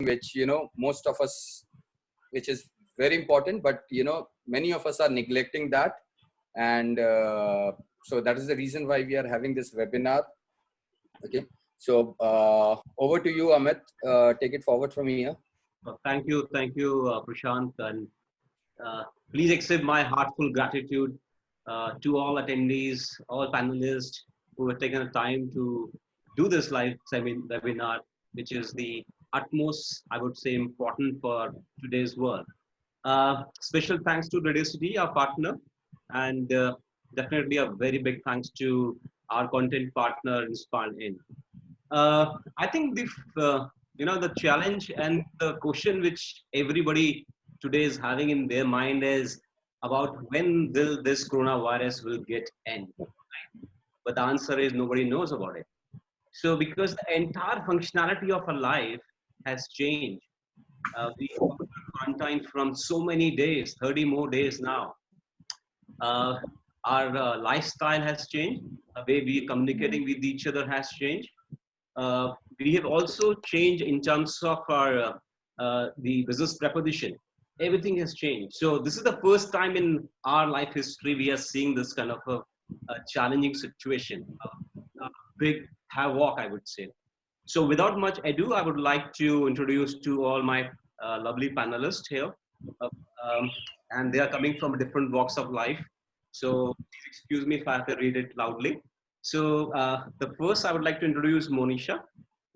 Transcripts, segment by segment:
which, most of us, which is very important, but, many of us are neglecting that. And so that is the reason why we are having this webinar. Okay. So over to you, Amit. Take it forward from here. Thank you, Prashant, and please accept my heartful gratitude to all attendees, all panelists who have taken the time to do this live webinar, which is the utmost, I would say, important for today's world. Special thanks to Radio City, our partner, and definitely a very big thanks to our content partner, Inspired. I think the challenge and the question which everybody today is having in their mind is about when will this coronavirus will get end. But the answer is nobody knows about it. So because the entire functionality of our life has changed, we are quarantined from so many days, 30 more days now. Our lifestyle has changed. The way we are communicating with each other has changed. We have also changed in terms of our the business proposition. Everything has changed. So this is the first time in our life history we are seeing this kind of a challenging situation, a big havoc, I would say. So without much ado, I would like to introduce to all my lovely panelists here. And they are coming from different walks of life. So please excuse me if I have to read it loudly. So the first I would like to introduce Monisha.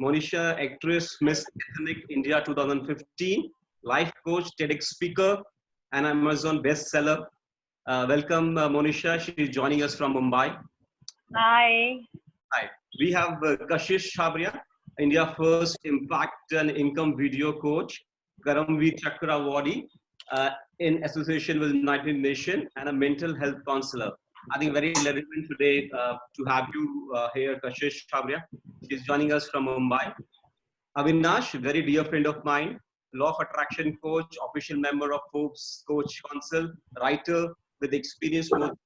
Monisha, actress, Miss Ethnic India 2015, life coach, TEDx speaker, and Amazon bestseller. Welcome, Monisha. She's joining us from Mumbai. Hi. Hi. We have Kashish Chabria, India first impact and income video coach, Karamveer Chakra Awardee, in association with United Nations, and a mental health counselor. I think very relevant today to have you here, Kashish Chabria. She's joining us from Mumbai. Avinash, very dear friend of mine, law of attraction coach, official member of Forbes Coach Council, writer with experience more than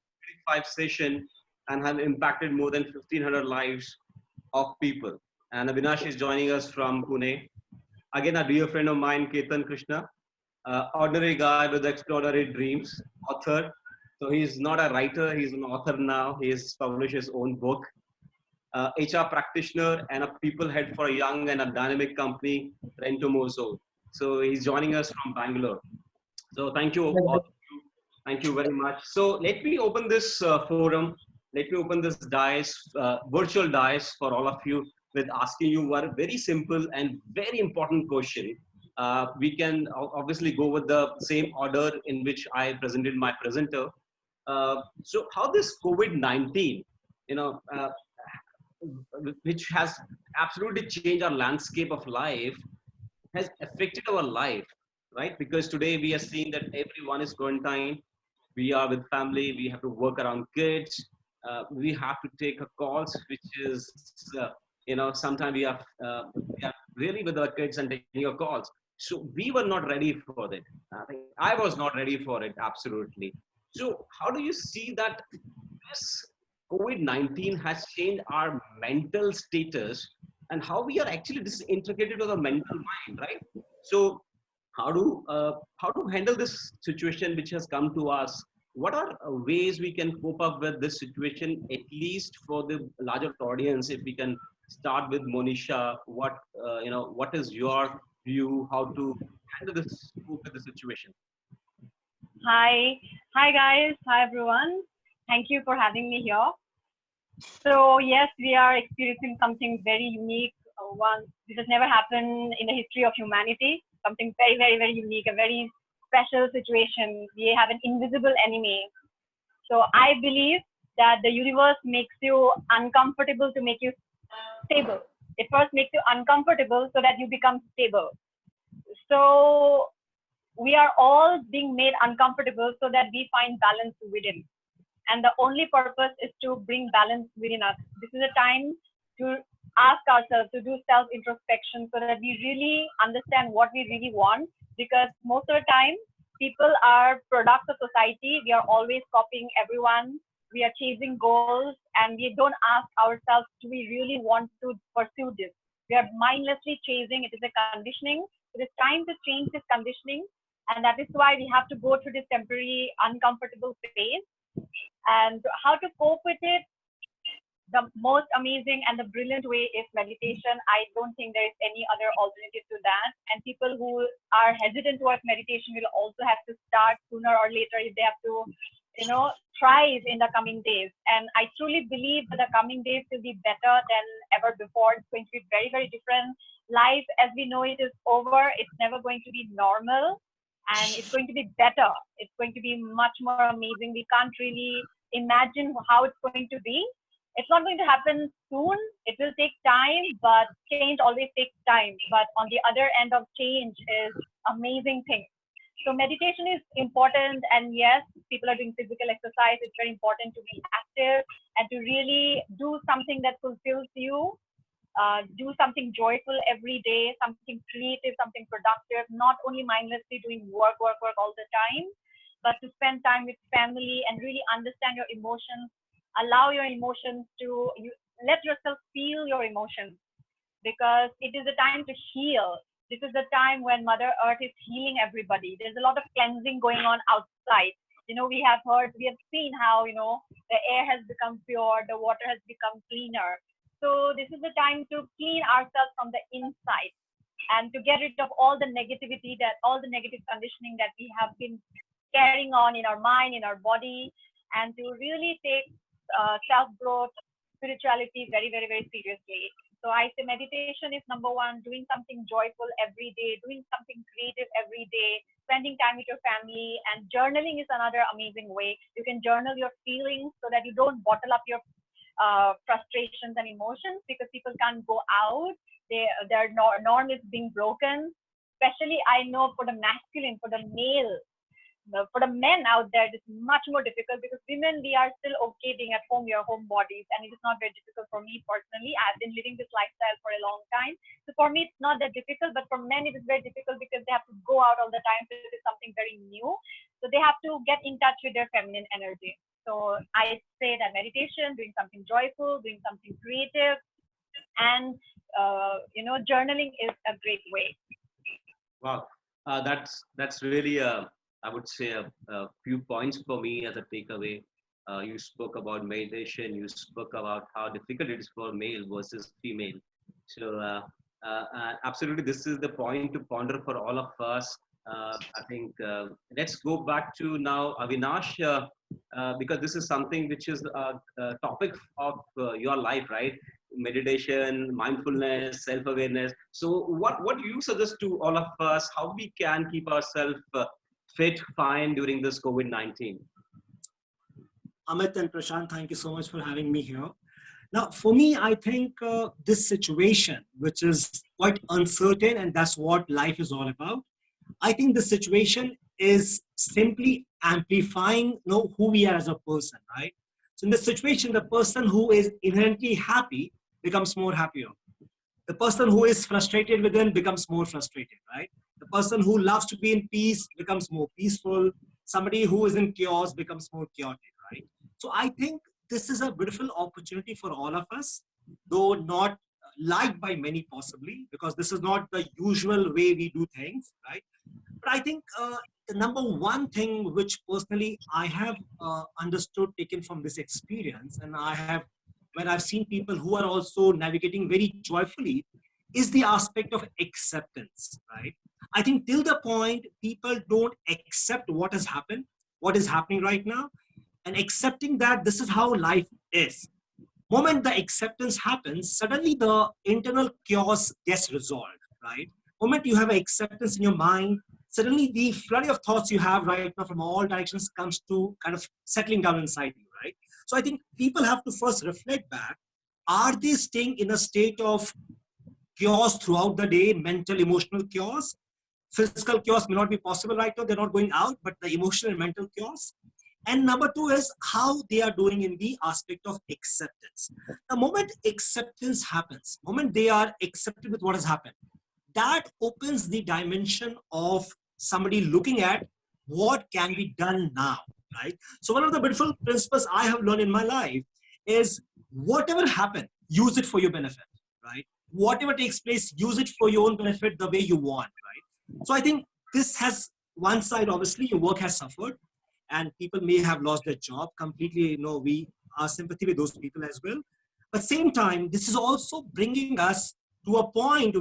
25 sessions and have impacted more than 1,500 lives of people. And Avinash is joining us from Pune. Again, a dear friend of mine, Ketan Krishna, ordinary guy with extraordinary dreams, author. So he's not a writer, he's an author now. He's published his own book. HR practitioner and a people head for a young and a dynamic company, Rento Mozo. So he's joining us from Bangalore. So thank you all of you. Thank you very much. So let me open this forum. Let me open this virtual dice for all of you with asking you one very simple and very important question. We can obviously go with the same order in which I presented my presenter. So how this COVID-19, which has absolutely changed our landscape of life, has affected our life, right? Because today we are seeing that everyone is quarantined. We are with family. We have to work around kids. We have to take a calls, which is, sometimes we are really with our kids and taking your calls. So we were not ready for it. I was not ready for it, absolutely. So how do you see that this COVID-19 has changed our mental status and how we are actually disintegrated of the mental mind, right? So how to handle this situation which has come to us? What are ways we can cope up with this situation, at least for the larger audience? If we can start with Monisha, what is your view, how to handle this, cope with the situation? Hi guys. Hi everyone. Thank you for having me here. So yes, we are experiencing something very unique. This has never happened in the history of humanity. Something very, very, very unique, a very special situation. We have an invisible enemy. So I believe that the universe makes you uncomfortable to make you stable. It first makes you uncomfortable so that you become stable. So we are all being made uncomfortable so that we find balance within. And the only purpose is to bring balance within us. This is a time to ask ourselves, to do self-introspection so that we really understand what we really want. Because most of the time, people are products of society. We are always copying everyone. We are chasing goals and we don't ask ourselves, do we really want to pursue this? We are mindlessly chasing. It is a conditioning. It is time to change this conditioning, and that is why we have to go through this temporary uncomfortable phase. And how to cope with it, the most amazing and the brilliant way is meditation. I don't think there is any other alternative to that. And people who are hesitant towards meditation will also have to start sooner or later if they have to, thrive in the coming days. And I truly believe that the coming days will be better than ever before. It's going to be very, very different. Life as we know it is over. It's never going to be normal, and it's going to be better. It's going to be much more amazing. We can't really imagine how it's going to be. It's not going to happen soon. It will take time, but change always takes time. But on the other end of change is amazing things. So meditation is important. And yes, people are doing physical exercise. It's very important to be active and to really do something that fulfills you. Do something joyful every day, something creative, something productive, not only mindlessly doing work all the time, but to spend time with family and really understand your emotions. Allow your emotions to, let yourself feel your emotions, because it is a time to heal. This is the time when Mother Earth is healing everybody. There's a lot of cleansing going on outside. We have seen how, the air has become pure, the water has become cleaner. So this is the time to clean ourselves from the inside and to get rid of all the negativity, all the negative conditioning that we have been carrying on in our mind, in our body, and to really take self-growth, spirituality very, very, very seriously. So I say meditation is number one, doing something joyful every day, doing something creative every day, spending time with your family, and journaling is another amazing way. You can journal your feelings so that you don't bottle up your frustrations and emotions, because people can't go out. Their norm is being broken. Especially, I know for the masculine, for the male, for the men out there, it's much more difficult, because women, we are still okay being at home, your home bodies, and it is not very difficult for me personally. I've been living this lifestyle for a long time. So for me, it's not that difficult, but for men, it is very difficult because they have to go out all the time. So it is something very new. So they have to get in touch with their feminine energy. So I say that meditation, doing something joyful, doing something creative, and journaling is a great way. Wow, that's really I would say a few points for me as a takeaway. You spoke about meditation. You spoke about how difficult it is for male versus female. So absolutely, this is the point to ponder for all of us. I think let's go back to now Avinash, because this is something which is a topic of your life, right? Meditation, mindfulness, self-awareness. So what do you suggest to all of us, how we can keep ourselves fit, fine during this COVID-19? Amit and Prashant, thank you so much for having me here. Now, for me, I think this situation, which is quite uncertain, and that's what life is all about. I think the situation is simply amplifying who we are as a person, right? So in this situation, the person who is inherently happy becomes more happier. The person who is frustrated within becomes more frustrated, right? The person who loves to be in peace becomes more peaceful. Somebody who is in chaos becomes more chaotic, right? So I think this is a beautiful opportunity for all of us, though not liked by many possibly, because this is not the usual way we do things, right? But I think the number one thing which personally I have understood, taken from this experience, and when I've seen people who are also navigating very joyfully, is the aspect of acceptance, right? I think till the point people don't accept what has happened, what is happening right now, and accepting that this is how life is. Moment the acceptance happens, suddenly the internal chaos gets resolved, right? Moment you have acceptance in your mind, suddenly the flurry of thoughts you have right now from all directions comes to kind of settling down inside you, right? So I think people have to first reflect back. Are they staying in a state of chaos throughout the day, mental, emotional chaos? Physical chaos may not be possible right now. They're not going out, but the emotional and mental chaos. And number two is how they are doing in the aspect of acceptance. The moment acceptance happens, moment they are accepted with what has happened, that opens the dimension of somebody looking at what can be done now, right? So one of the beautiful principles I have learned in my life is whatever happened, use it for your benefit, right? Whatever takes place, use it for your own benefit the way you want, right? So I think this has one side, obviously, your work has suffered and people may have lost their job completely. We are sympathy with those people as well. But same time, this is also bringing us to a point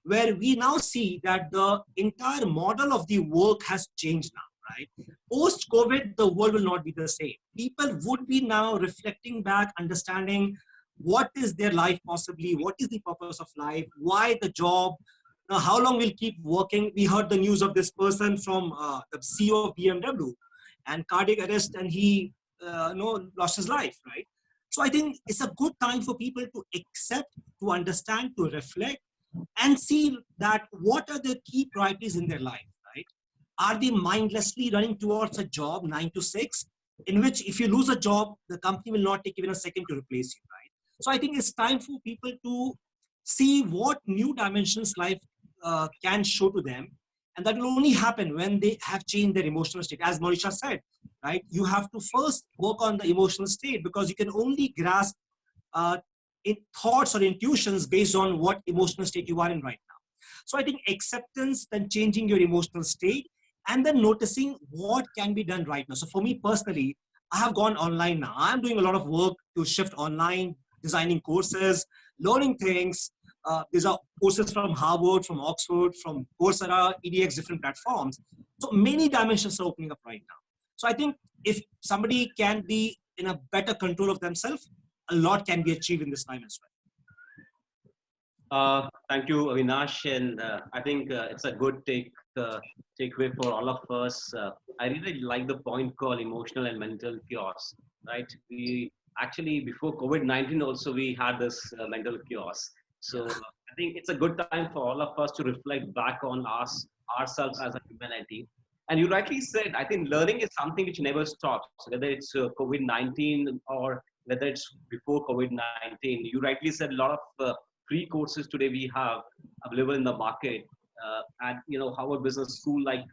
where we now see that the entire model of the work has changed now, right? Post COVID, the world will not be the same. People would be now reflecting back, understanding what is their life possibly, what is the purpose of life, why the job, how long we'll keep working. We heard the news of this person from the CEO of BMW and cardiac arrest, and he lost his life, right? So I think it's a good time for people to accept, to understand, to reflect, and see that what are the key priorities in their life, right? Are they mindlessly running towards a job 9 to 6, in which if you lose a job, the company will not take even a second to replace you, right? So I think it's time for people to see what new dimensions life can show to them. And that will only happen when they have changed their emotional state. As Manisha said, right? You have to first work on the emotional state, because you can only grasp in thoughts or intuitions based on what emotional state you are in right now. So I think acceptance, then changing your emotional state, and then noticing what can be done right now. So for me personally, I have gone online now. I'm doing a lot of work to shift online, designing courses, learning things. These are courses from Harvard, from Oxford, from Coursera, EDX, different platforms. So many dimensions are opening up right now. So I think if somebody can be in a better control of themselves, a lot can be achieved in this time as well. Thank you, Avinash. And I think it's a good takeaway for all of us. I really like the point called emotional and mental chaos, right? We actually, before COVID-19 also, we had this mental chaos. So I think it's a good time for all of us to reflect back on ourselves as a humanity. And you rightly said, I think learning is something which never stops, whether it's COVID-19 or whether it's before COVID-19. You rightly said a lot of free courses today we have available in the market. And Harvard Business School, like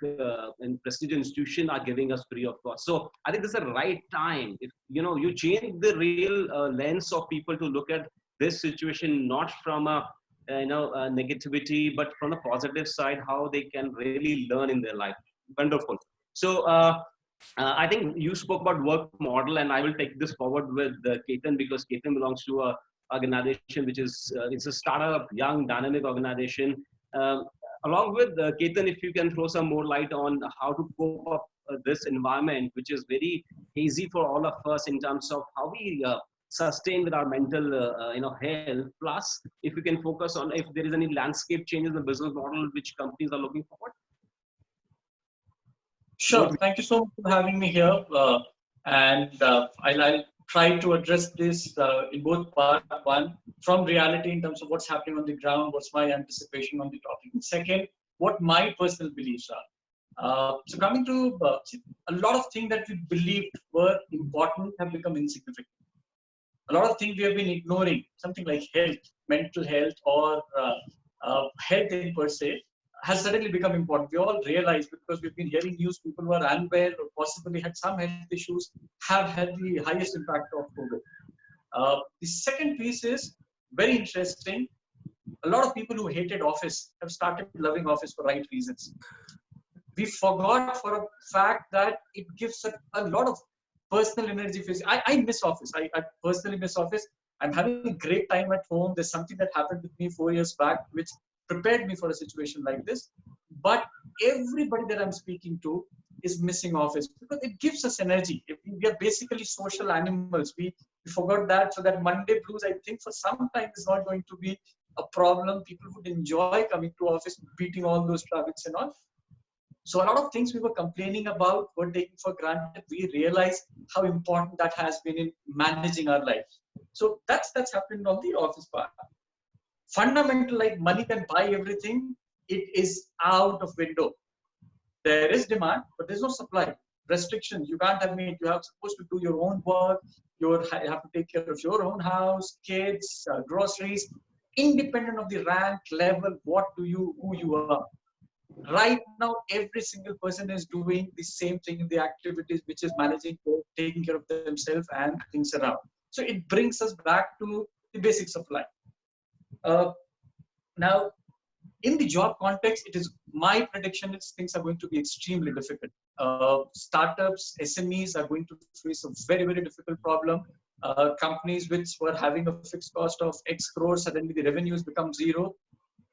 and prestigious institution, are giving us free of cost. So I think this is the right time. If you change the real lens of people to look at this situation, not from a negativity, but from the positive side, how they can really learn in their life. Wonderful. So I think you spoke about work model, and I will take this forward with Ketan, because Ketan belongs to a organization which is it's a startup, young, dynamic organization. Along with Ketan, if you can throw some more light on how to cope up this environment, which is very hazy for all of us in terms of how we sustain with our mental health. Plus, if you can focus on if there is any landscape changes in the business model which companies are looking forward. Sure. Thank you so much for having me here. I'll try to address this in both part one, from reality in terms of what's happening on the ground, what's my anticipation on the topic, and second, what my personal beliefs are. So coming to a lot of things that we believed were important have become insignificant. A lot of things we have been ignoring, something like health, mental health, or health in per se, has suddenly become important. We all realize, because we've been hearing news, people who are unwell or possibly had some health issues have had the highest impact of COVID. The second piece is very interesting. A lot of people who hated office have started loving office for right reasons. We forgot for a fact that it gives a lot of personal energy. I miss office. I personally miss office. I'm having a great time at home. There's something that happened with me 4 years back, which prepared me for a situation like this. But everybody that I'm speaking to is missing office, because it gives us energy. We are basically social animals. We forgot that. So that Monday blues, I think for some time is not going to be a problem. People would enjoy coming to office, beating all those traffics and all. So a lot of things we were complaining about were taken for granted. We realized how important that has been in managing our lives. So that's happened on the office part. Fundamental, like money can buy everything, it is out of window. There is demand, but there's no supply. Restrictions, you can't have meat. You are supposed to do your own work. You have to take care of your own house, kids, groceries, independent of the rank, level, who you are. Right now, every single person is doing the same thing in the activities, which is managing, taking care of themselves and things around. So it brings us back to the basics of life. Now, In the job context, it is my prediction is things are going to be extremely difficult. Startups, SMEs are going to face a very, very difficult problem. Companies which were having a fixed cost of X crores, suddenly the revenues become zero.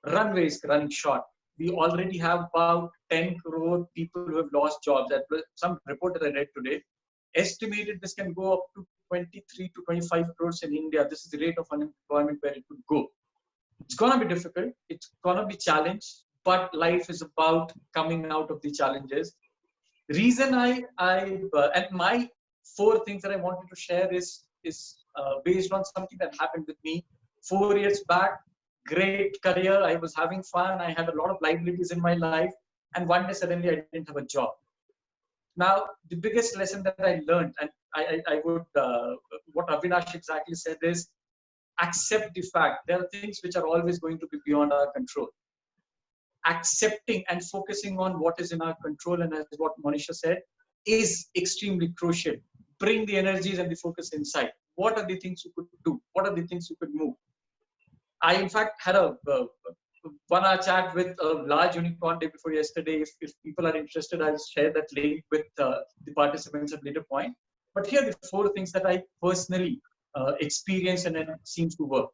Runway is running short. We already have about 10 crore people who have lost jobs. That was some report that I read today. Estimated this can go up to 23 to 25 crores in India. This is the rate of unemployment where it could go. It's going to be difficult. It's going to be challenged, but life is about coming out of the challenges. The reason and my 4 things that I wanted to share is based on something that happened with me 4 years back. Great career. I was having fun. I had a lot of liabilities in my life. And one day suddenly I didn't have a job. Now, the biggest lesson that I learned, and I would, what Avinash exactly said is, accept the fact there are things which are always going to be beyond our control. Accepting and focusing on what is in our control, and as what Monisha said, is extremely crucial. Bring the energies and the focus inside. What are the things you could do? What are the things you could move? I, in fact, had a 1-hour chat with a large unicorn day before yesterday. If people are interested, I'll share that link with the participants at a later point. But here are the 4 things that I personally experienced and it seems to work.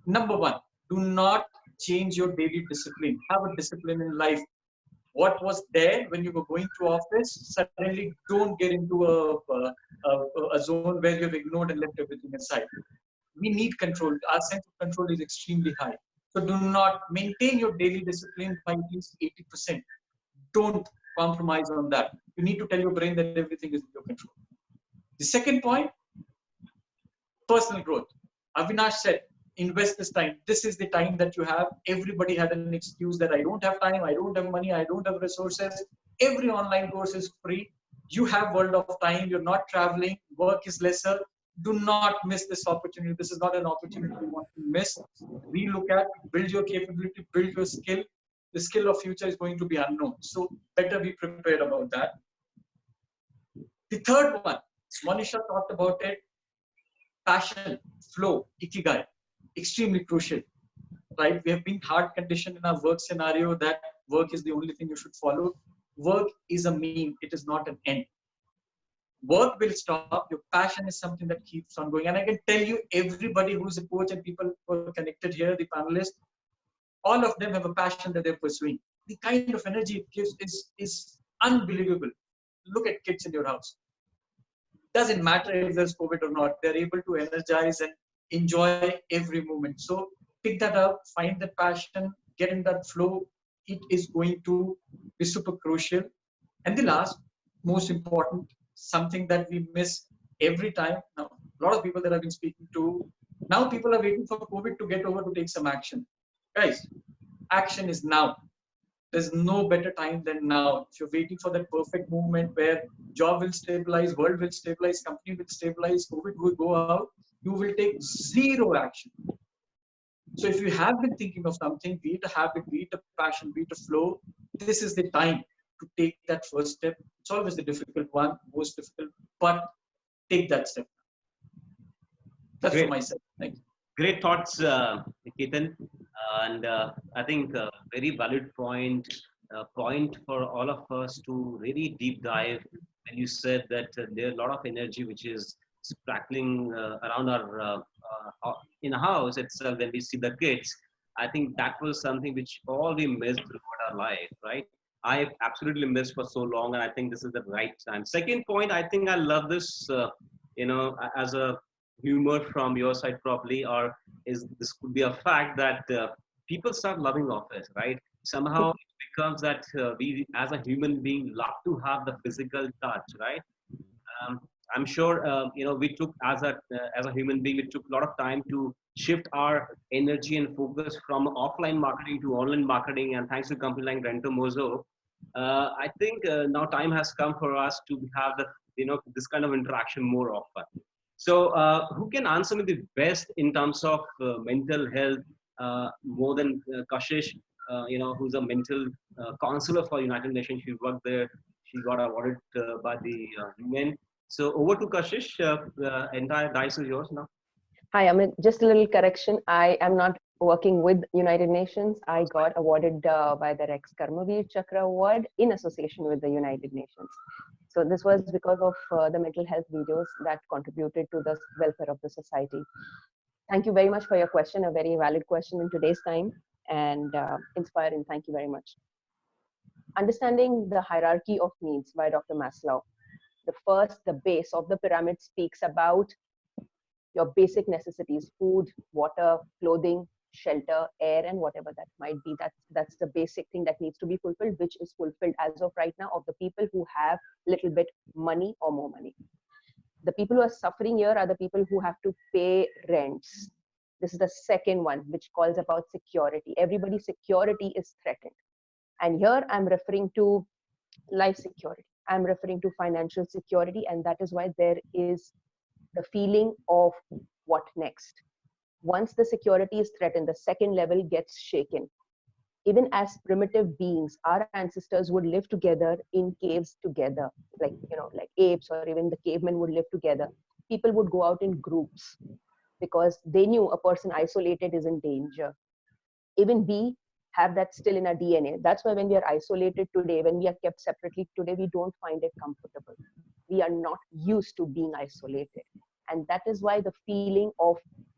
Number 1, do not change your daily discipline. Have a discipline in life. What was there when you were going to office, suddenly don't get into a zone where you've ignored and left everything aside. We need control. Our sense of control is extremely high. So do not maintain your daily discipline by at least 80%. Don't compromise on that. You need to tell your brain that everything is in your control. The second point, personal growth. Avinash said, invest this time. This is the time that you have. Everybody had an excuse that I don't have time, I don't have money, I don't have resources. Every online course is free. You have world of time. You're not traveling. Work is lesser. Do not miss this opportunity. This is not an opportunity you want to miss. Relook at, build your capability, build your skill. The skill of future is going to be unknown. So better be prepared about that. The third one, Monisha talked about it. Passion, flow, ikigai, extremely crucial, right? We have been hard conditioned in our work scenario that work is the only thing you should follow. Work is a mean, it is not an end. Work will stop. Your passion is something that keeps on going. And I can tell you, everybody who's a coach and people who are connected here, the panelists, all of them have a passion that they're pursuing. The kind of energy it gives is unbelievable. Look at kids in your house. Doesn't matter if there's COVID or not. They're able to energize and enjoy every moment. So pick that up, find that passion, get in that flow. It is going to be super crucial. And the last, most important, something that we miss every time. Now, a lot of people that I've been speaking to, now people are waiting for COVID to get over to take some action. Guys, action is now. There's no better time than now. If you're waiting for that perfect moment where job will stabilize, world will stabilize, company will stabilize, COVID will go out, you will take zero action. So if you have been thinking of something, be it a habit, be it a passion, be it a flow, this is the time to take that first step. It's always the difficult one, most difficult, but take that step. That's for myself. Thank you. Great thoughts, Ketan. And I think a very valid point for all of us to really deep dive. And you said that there are a lot of energy which is sparkling around our in the house itself when we see the kids. I think that was something which all we missed throughout our life, right? I absolutely missed for so long, and I think this is the right time. Second point, I think I love this, as a humor from your side probably, or is this could be a fact that people start loving office, right? Somehow it becomes that we as a human being love to have the physical touch, right? I'm sure we took as a human being, we took a lot of time to shift our energy and focus from offline marketing to online marketing, and thanks to company like Rento Mozo, I think now time has come for us to have the this kind of interaction more often. So who can answer me the best in terms of mental health more than Kashish, who's a mental counselor for United Nations. She worked there. She got awarded by the UN. So over to Kashish. The entire dice is yours now. Hi, Amit. Just a little correction. I am not working with United Nations, I got awarded by the Rex Karmaveer Chakra Award in association with the United Nations. So this was because of the mental health videos that contributed to the welfare of the society. Thank you very much for your question, a very valid question in today's time, and inspiring. Thank you very much. Understanding the hierarchy of needs by Dr. Maslow. The base of the pyramid speaks about your basic necessities: food, water, clothing, shelter, air, and whatever that might be. That's the basic thing that needs to be fulfilled, which is fulfilled as of right now of the people who have little bit money or more money. The people who are suffering here are the people who have to pay rents. This is the second one, which calls about security. Everybody's security is threatened. And here I'm referring to life security. I'm referring to financial security, and that is why there is the feeling of what next. Once the security is threatened, the second level gets shaken. Even as primitive beings, our ancestors would live together in caves together, like apes, or even the cavemen would live together. People would go out in groups because they knew a person isolated is in danger. Even we have that still in our DNA. That's why when we are isolated today, when we are kept separately today, we don't find it comfortable. We are not used to being isolated. And that is why the feeling of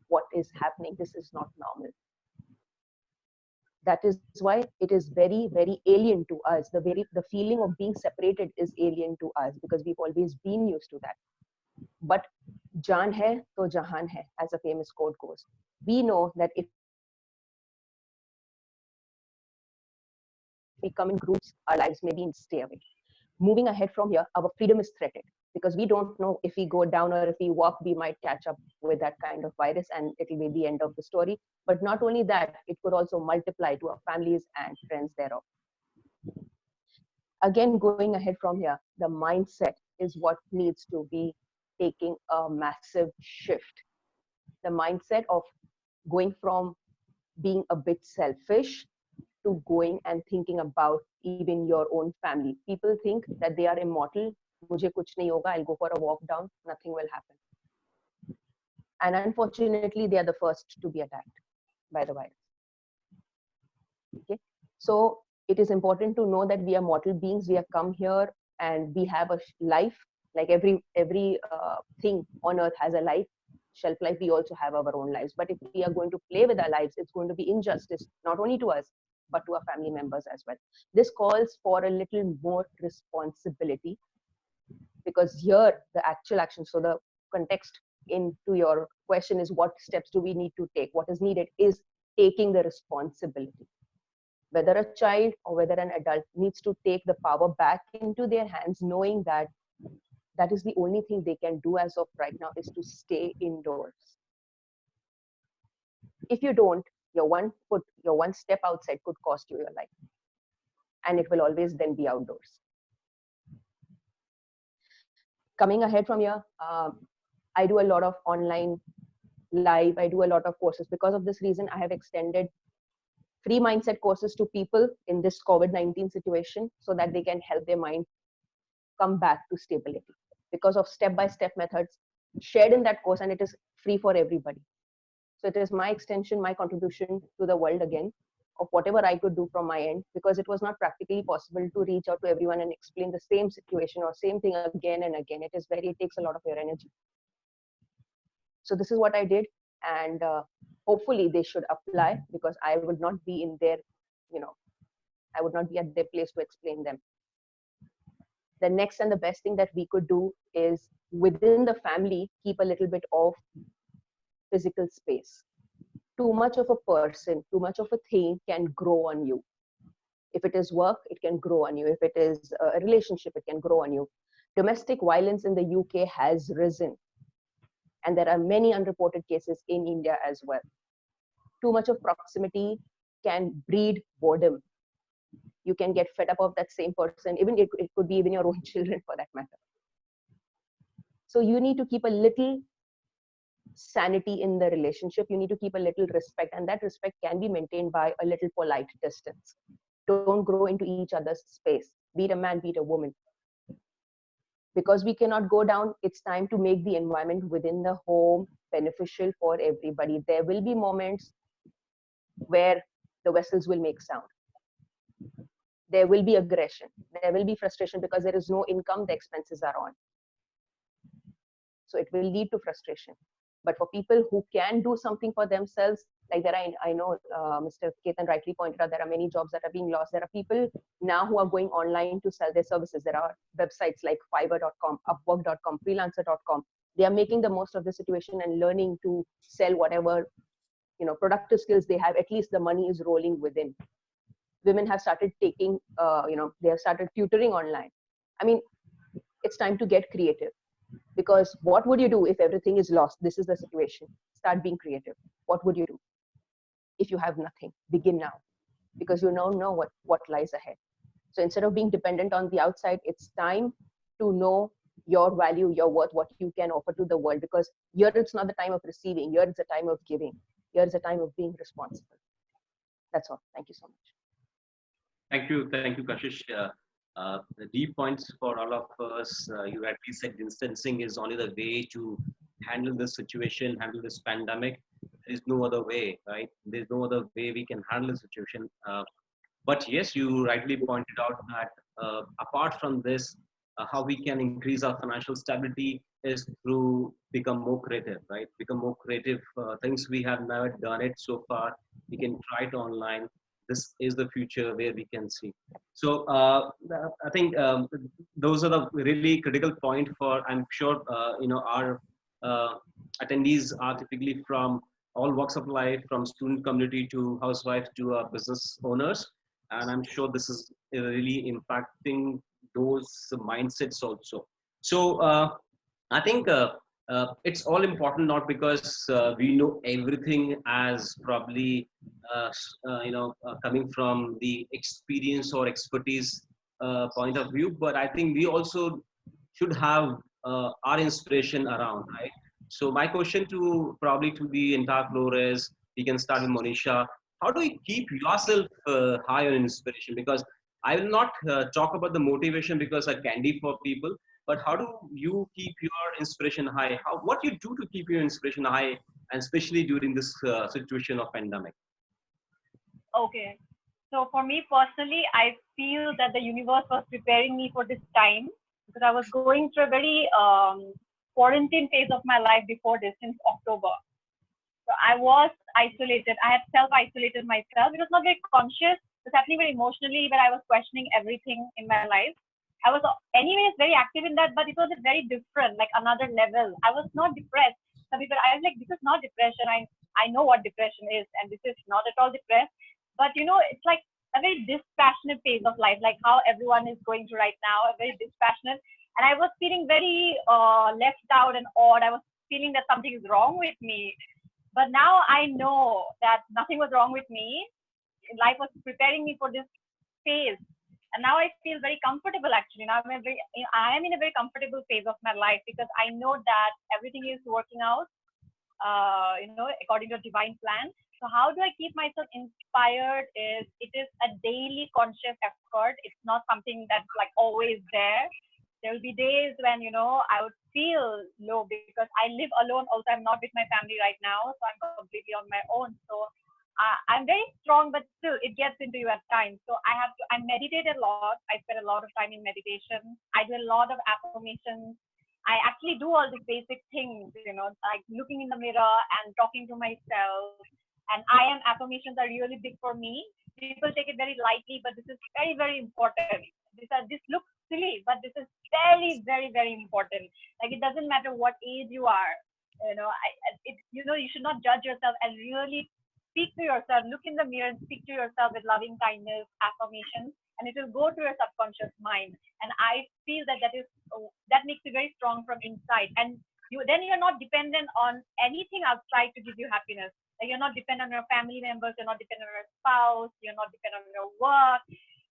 what is happening, this is not normal. That is why it is very, very alien to us. The feeling of being separated is alien to us because we've always been used to that. But jaan hai to jahan hai, as a famous quote goes. We know that if we come in groups, our lives may be in stay away. Moving ahead from here, our freedom is threatened because we don't know if we go down or if we walk, we might catch up with that kind of virus and it'll be the end of the story. But not only that, it could also multiply to our families and friends thereof. Again, going ahead from here, the mindset is what needs to be taking a massive shift. The mindset of going from being a bit selfish to going and thinking about even your own family. People think that they are immortal. Mujhe kuch nahi hoga, I'll go for a walk down, nothing will happen. And unfortunately, they are the first to be attacked by the virus. Okay, so it is important to know that we are mortal beings. We have come here and we have a life. Like every thing on earth has a life, shelf life. We also have our own lives. But if we are going to play with our lives, it's going to be injustice, not only to us, but to our family members as well. This calls for a little more responsibility because here the actual action, so the context into your question is what steps do we need to take? What is needed is taking the responsibility. Whether a child or whether an adult needs to take the power back into their hands, knowing that that is the only thing they can do as of right now is to stay indoors. If you don't, your one step outside could cost you your life. And it will always then be outdoors. Coming ahead from here, I do a lot of online live, I do a lot of courses. Because of this reason, I have extended free mindset courses to people in this COVID-19 situation so that they can help their mind come back to stability. Because of step-by-step methods shared in that course, and it is free for everybody. So it is my extension, my contribution to the world again of whatever I could do from my end, because it was not practically possible to reach out to everyone and explain the same situation or same thing again and again. It takes a lot of your energy. So this is what I did, and hopefully they should apply, because I would not be in their, I would not be at their place to explain them. The next and the best thing that we could do is within the family, keep a little bit of physical space. Too much of a person, too much of a thing can grow on you. If it is work, it can grow on you. If it is a relationship, it can grow on you. Domestic violence in the UK has risen. And there are many unreported cases in India as well. Too much of proximity can breed boredom. You can get fed up of that same person. Even it could be even your own children for that matter. So you need to keep a little sanity in the relationship. You need to keep a little respect, and that respect can be maintained by a little polite distance. Don't grow into each other's space. Be it a man, be it a woman. Because we cannot go down, it's time to make the environment within the home beneficial for everybody. There will be moments where the vessels will make sound. There will be aggression. There will be frustration because there is no income, the expenses are on. So it will lead to frustration. But for people who can do something for themselves, like I know Mr. Ketan rightly pointed out, there are many jobs that are being lost. There are people now who are going online to sell their services. There are websites like Fiverr.com, Upwork.com, Freelancer.com. They are making the most of the situation and learning to sell whatever, productive skills they have. At least the money is rolling within. Women have started taking, they have started tutoring online. I mean, it's time to get creative. Because what would you do if everything is lost? This is the situation. Start being creative. What would you do if you have nothing? Begin now, because you don't know what lies ahead. So instead of being dependent on the outside, it's time to know your value, your worth, what you can offer to the world. Because here it's not the time of receiving. Here it's a time of giving. Here is a time of being responsible. That's all. Thank you so much. Thank you, Kashish. The deep points for all of us. You rightly said distancing is only the way to handle this situation, handle this pandemic. There is no other way, right? There is no other way we can handle the situation. But yes, you rightly pointed out that apart from this, how we can increase our financial stability is through become more creative, right? Become more creative. Things we have never done it so far, we can try it online. This is the future where we can see. So I think those are the really critical point for. I'm sure our attendees are typically from all walks of life, from student community to housewives to business owners, and I'm sure this is really impacting those mindsets also. So I think it's all important, not because we know everything as probably coming from the experience or expertise point of view, but I think we also should have our inspiration around, right? So my question to probably to the entire floor is, we can start with Monisha. How do you keep yourself high on inspiration? Because I will not talk about the motivation because I candy for people, but how do you keep your inspiration high? What you do to keep your inspiration high, and especially during this situation of pandemic? Okay. So for me personally, I feel that the universe was preparing me for this time because I was going through a very quarantine phase of my life before this since October. So I was isolated. I had self-isolated myself. It was not very conscious. It was happening very emotionally, but I was questioning everything in my life. I was anyways very active in that, but it was a very different, like another level. I was not depressed. Some people, I was like, this is not depression. I know what depression is, and this is not at all depressed. But it's like a very dispassionate phase of life, like how everyone is going through right now, a very dispassionate. And I was feeling very left out and odd. I was feeling that something is wrong with me. But now I know that nothing was wrong with me. Life was preparing me for this phase. And now I feel very comfortable actually. Now I am in a very comfortable phase of my life because I know that everything is working out, according to a divine plan. So how do I keep myself inspired it is a daily conscious effort. It's not something that's like always there. There will be days when, I would feel low because I live alone. Also, I'm not with my family right now. So I'm completely on my own. So I'm very strong, but still it gets into you at times. So I meditate a lot. I spend a lot of time in meditation. I do a lot of affirmations. I actually do all the basic things, like looking in the mirror and talking to myself. And I am affirmations are really big for me. People take it very lightly, but this is very, very important. This looks silly, but this is very, very, very important. Like it doesn't matter what age you are. You should not judge yourself and really speak to yourself. Look in the mirror and speak to yourself with loving kindness, affirmations, and it will go to your subconscious mind. And I feel that makes you very strong from inside. And then you're not dependent on anything outside to give you happiness. Like you're not dependent on your family members, you're not dependent on your spouse, you're not dependent on your work.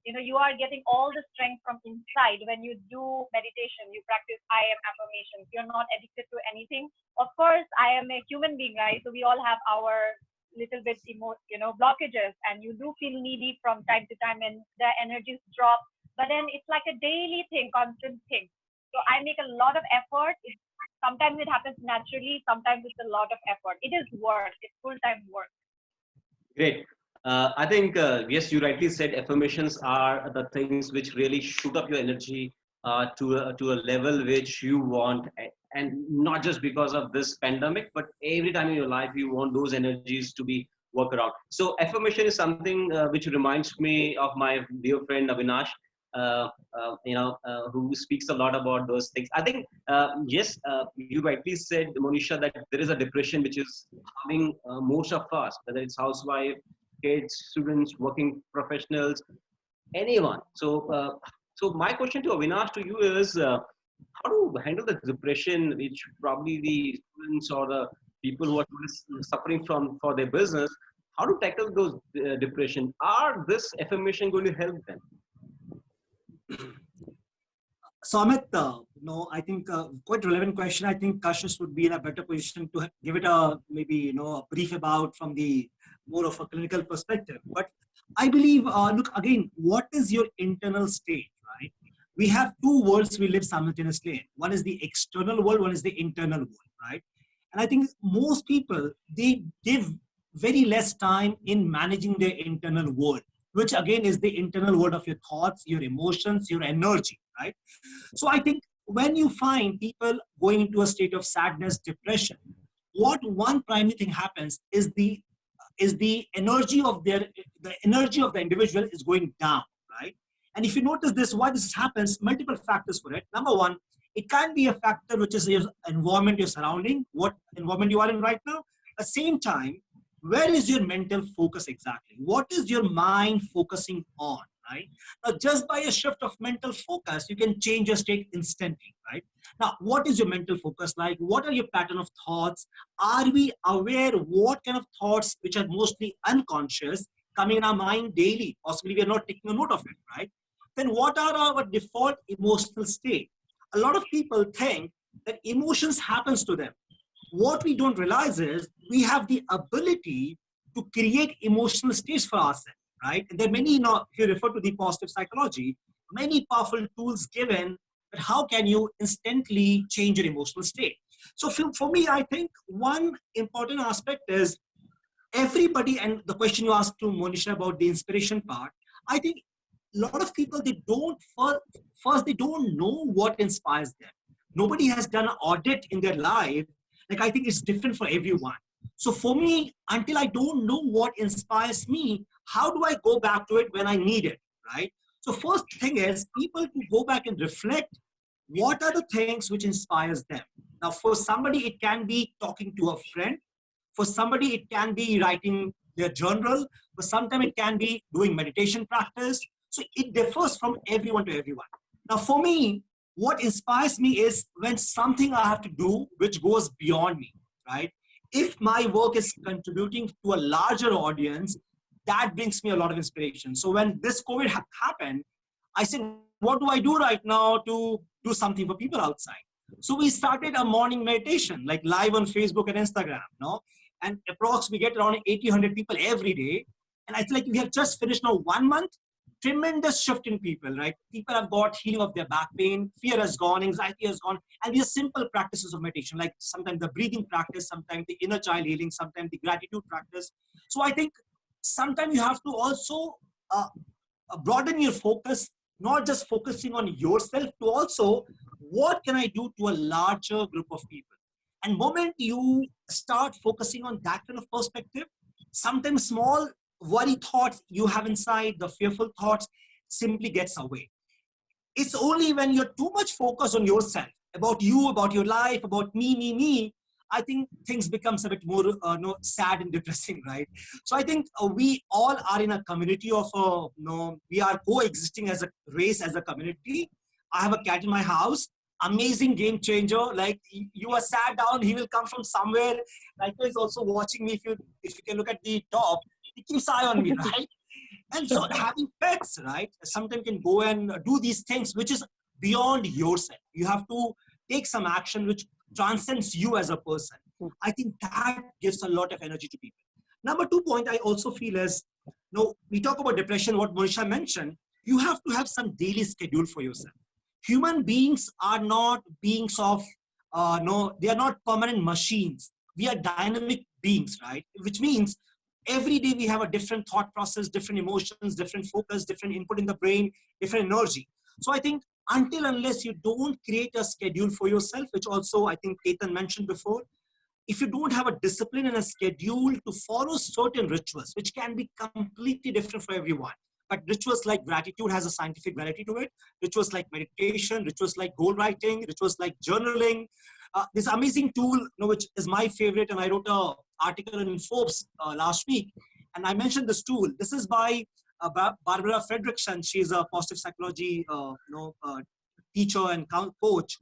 You are getting all the strength from inside. When you do meditation, you practice I am affirmations. You're not addicted to anything. Of course, I am a human being, right? So we all have our little bit blockages, and you do feel needy from time to time and the energies drop. But then it's like a daily thing, constant thing. So I make a lot of effort. Sometimes it happens naturally. Sometimes it's a lot of effort. It is work. It's full-time work. Great. I think, yes, you rightly said affirmations are the things which really shoot up your energy to a level which you want. And not just because of this pandemic, but every time in your life, you want those energies to be work around. So affirmation is something which reminds me of my dear friend Avinash, who speaks a lot about those things. I think, yes, you rightly said, Monisha, that there is a depression which is harming most of us, whether it's housewife, kids, students, working professionals, anyone. So my question to Avinash to you is, how to handle the depression, which probably the students or the people who are suffering from for their business, how to tackle those depression? Are this affirmation going to help them? So Amit, I think quite relevant question. I think Kashish would be in a better position to give it a maybe a brief about from the more of a clinical perspective. But I believe, look again, what is your internal state, right? We have two worlds we live simultaneously in. One is the external world, one is the internal world, right? And I think most people, they give very less time in managing their internal world, which again is the internal world of your thoughts, your emotions, your energy, right? So I think when you find people going into a state of sadness, depression, what one primary thing happens is the energy of the energy of the individual is going down, right? And if you notice this, why this happens, multiple factors for it. Number one, it can be a factor which is your environment, your surrounding, what environment you are in right now. At the same time, where is your mental focus exactly? What is your mind focusing on, right? Now, just by a shift of mental focus, you can change your state instantly, right? Now, what is your mental focus like? What are your pattern of thoughts? Are we aware what kind of thoughts, which are mostly unconscious, coming in our mind daily? Possibly we are not taking a note of it, right? Then what are our default emotional state? A lot of people think that emotions happens to them. What we don't realize is we have the ability to create emotional states for ourselves, right? And there are many, if you refer to the positive psychology, many powerful tools given, but how can you instantly change your emotional state? So for me, I think one important aspect is everybody, and the question you asked to Monisha about the inspiration part, I think a lot of people, they don't, first, they don't know what inspires them. Nobody has done an audit in their life. Like, I think it's different for everyone. So for me, until I don't know what inspires me, how do I go back to it when I need it, right? So first thing is people to go back and reflect what are the things which inspires them. Now, for somebody, it can be talking to a friend. For somebody, it can be writing their journal. For sometimes it can be doing meditation practice. So it differs from everyone to everyone. Now, for me, what inspires me is when something I have to do which goes beyond me, right? If my work is contributing to a larger audience, that brings me a lot of inspiration. So when this COVID happened, I said, what do I do right now to do something for people outside? So we started a morning meditation, like live on Facebook and Instagram, no? And approximately we get around 80, 100 people every day. And I feel like we have just finished now 1 month. Tremendous shift in people, right? People have got healing of their back pain, fear has gone, anxiety has gone, and these are simple practices of meditation, like sometimes the breathing practice, sometimes the inner child healing, sometimes the gratitude practice. So I think sometimes you have to also broaden your focus, not just focusing on yourself, to also what can I do to a larger group of people. And moment you start focusing on that kind of perspective, sometimes small worry thoughts you have inside, the fearful thoughts simply gets away. It's only when you're too much focused on yourself, about you, about your life, about me, I think things becomes a bit more sad and depressing, right? So I think we all are in a community of, we are coexisting as a race, as a community. I have a cat in my house, amazing game changer. Like, you are sat down, he will come from somewhere. Like, he's also watching me. If you can look at the top, he keeps eye on me, right? And so having pets, right, sometimes can go and do these things which is beyond yourself. You have to take some action which transcends you as a person. I think that gives a lot of energy to people. Number 2 point I also feel is, we talk about depression, what Monisha mentioned, you have to have some daily schedule for yourself. Human beings are not beings of, they are not permanent machines. We are dynamic beings, right? Which means every day we have a different thought process, different emotions, different focus, different input in the brain, different energy. So I think until unless you don't create a schedule for yourself, which also I think Ketan mentioned before, if you don't have a discipline and a schedule to follow certain rituals, which can be completely different for everyone, but rituals like gratitude has a scientific validity to it, rituals like meditation, rituals like goal writing, rituals like journaling, this amazing tool, which is my favorite, and I wrote an article in Forbes last week, and I mentioned this tool. This is by Barbara Fredrickson. She's a positive psychology teacher and coach,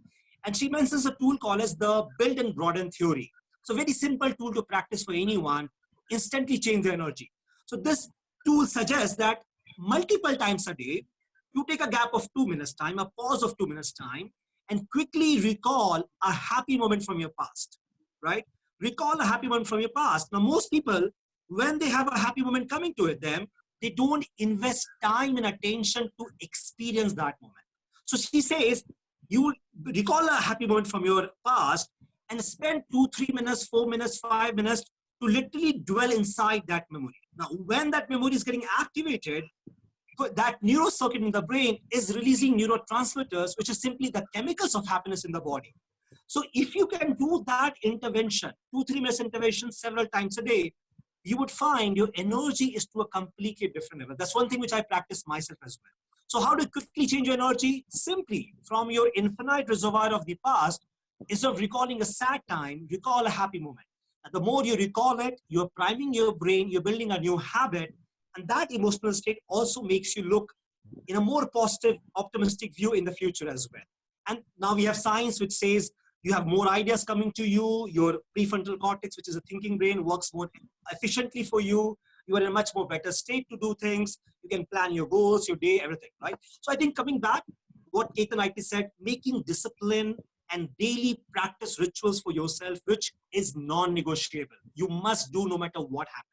and she mentions a tool called as the build and broaden theory. So very simple tool to practice for anyone, instantly change their energy. So this tool suggests that multiple times a day, you take a gap of 2 minutes time, a pause of 2 minutes time, and quickly recall a happy moment from your past, right? Recall a happy moment from your past. Now, most people, when they have a happy moment coming to them, they don't invest time and attention to experience that moment. So she says, you recall a happy moment from your past and spend 2, 3 minutes, 4 minutes, 5 minutes to literally dwell inside that memory. Now, when that memory is getting activated, that neurocircuit in the brain is releasing neurotransmitters, which is simply the chemicals of happiness in the body. So if you can do that intervention, 2, 3 minutes intervention several times a day, you would find your energy is to a completely different level. That's one thing which I practice myself as well. So how to quickly change your energy? Simply from your infinite reservoir of the past, instead of recalling a sad time, recall a happy moment. And the more you recall it, you're priming your brain, you're building a new habit, and that emotional state also makes you look in a more positive, optimistic view in the future as well. And now we have science which says you have more ideas coming to you, your prefrontal cortex, which is a thinking brain, works more efficiently for you. You are in a much more better state to do things. You can plan your goals, your day, everything, right? So I think coming back, what Ketan IT said, making discipline and daily practice rituals for yourself, which is non-negotiable. You must do no matter what happens.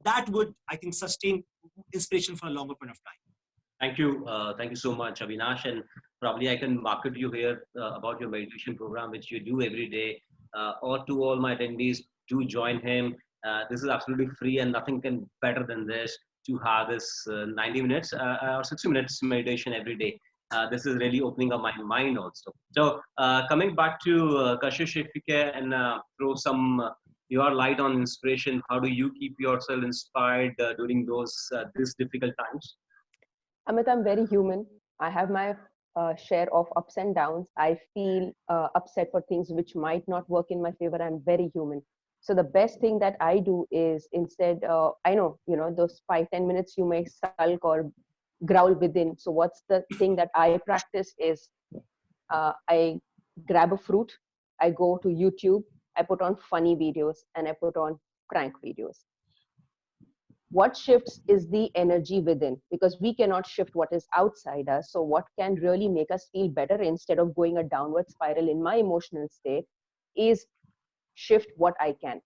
That would, I think, sustain inspiration for a longer period of time. Thank you so much, Avinash. And probably I can market you here about your meditation program, which you do every day. Or to all my attendees, do join him. This is absolutely free, and nothing can better than this to have this 90 minutes or 60 minutes meditation every day. This is really opening up my mind also. So coming back to Kashish, if you can throw some your light on inspiration, how do you keep yourself inspired during these difficult times? Amit, I'm very human. I have my share of ups and downs. I feel upset for things which might not work in my favor. I'm very human. So the best thing that I do is instead, I know, those 5-10 minutes you may sulk or growl within. So what's the thing that I practice is I grab a fruit, I go to YouTube, I put on funny videos, and I put on crank videos. What shifts is the energy within, because we cannot shift what is outside us. So what can really make us feel better instead of going a downward spiral in my emotional state is shift what I can.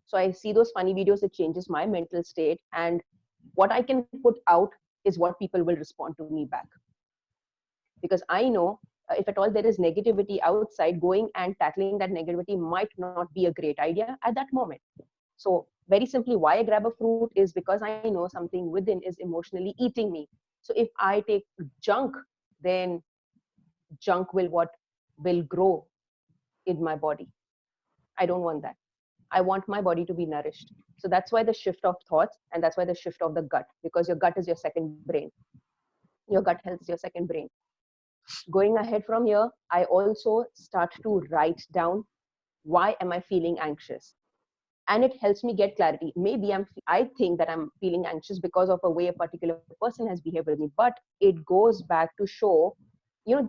So I see those funny videos, it changes my mental state, and what I can put out is what people will respond to me back. Because I know if at all there is negativity outside, going and tackling that negativity might not be a great idea at that moment. So very simply, why I grab a fruit is because I know something within is emotionally eating me. So if I take junk, then junk will grow in my body. I don't want that. I want my body to be nourished. So that's why the shift of thoughts, and that's why the shift of the gut, because your gut is your second brain. Your gut health is your second brain. Going ahead from here, I also start to write down, why am I feeling anxious? And it helps me get clarity. Maybe I think that I'm feeling anxious because of a way a particular person has behaved with me, but it goes back to show,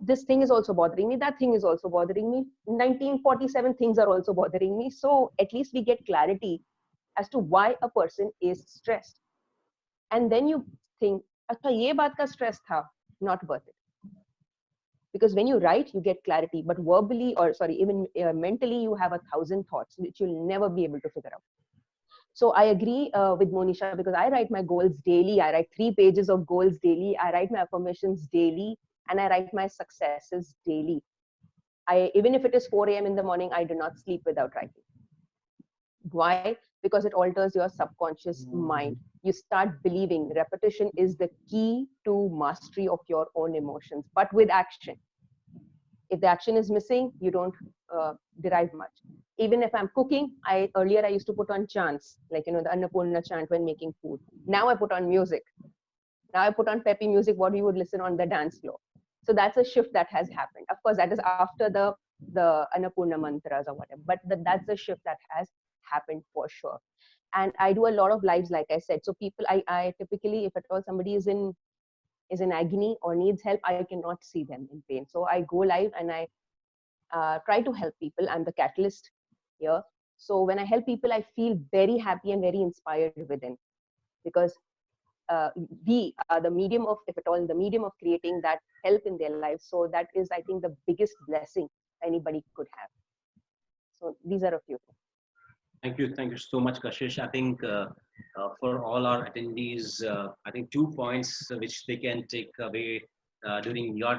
this thing is also bothering me, that thing is also bothering me, 1947 things are also bothering me. So at least we get clarity as to why a person is stressed. And then you think, acha, ye baat ka stress tha, not worth it. Because when you write, you get clarity, but verbally, even mentally, you have 1,000 thoughts, which you'll never be able to figure out. So I agree with Monisha, because I write my goals daily. I write 3 pages of goals daily. I write my affirmations daily, and I write my successes daily. Even if it is 4 a.m. in the morning, I do not sleep without writing. Why? Because it alters your subconscious mind. You start believing repetition is the key to mastery of your own emotions, but with action. If the action is missing, you don't derive much. Even if I'm cooking, earlier I used to put on chants, like, the Annapurna chant when making food. Now I put on music. Now I put on peppy music, what you would listen on the dance floor. So that's a shift that has happened. Of course, that is after the Annapurna mantras or whatever, but that's the shift that has happened for sure. And I do a lot of lives, like I said. So people, I typically, if at all somebody is in agony or needs help, I cannot see them in pain. So I go live and I try to help people. I'm the catalyst here. So when I help people, I feel very happy and very inspired within, because we are the medium of, if at all, the medium of creating that help in their lives. So that is, I think, the biggest blessing anybody could have. So these are a few things. Thank you so much, Kashish. I think for all our attendees, I think 2 points which they can take away during your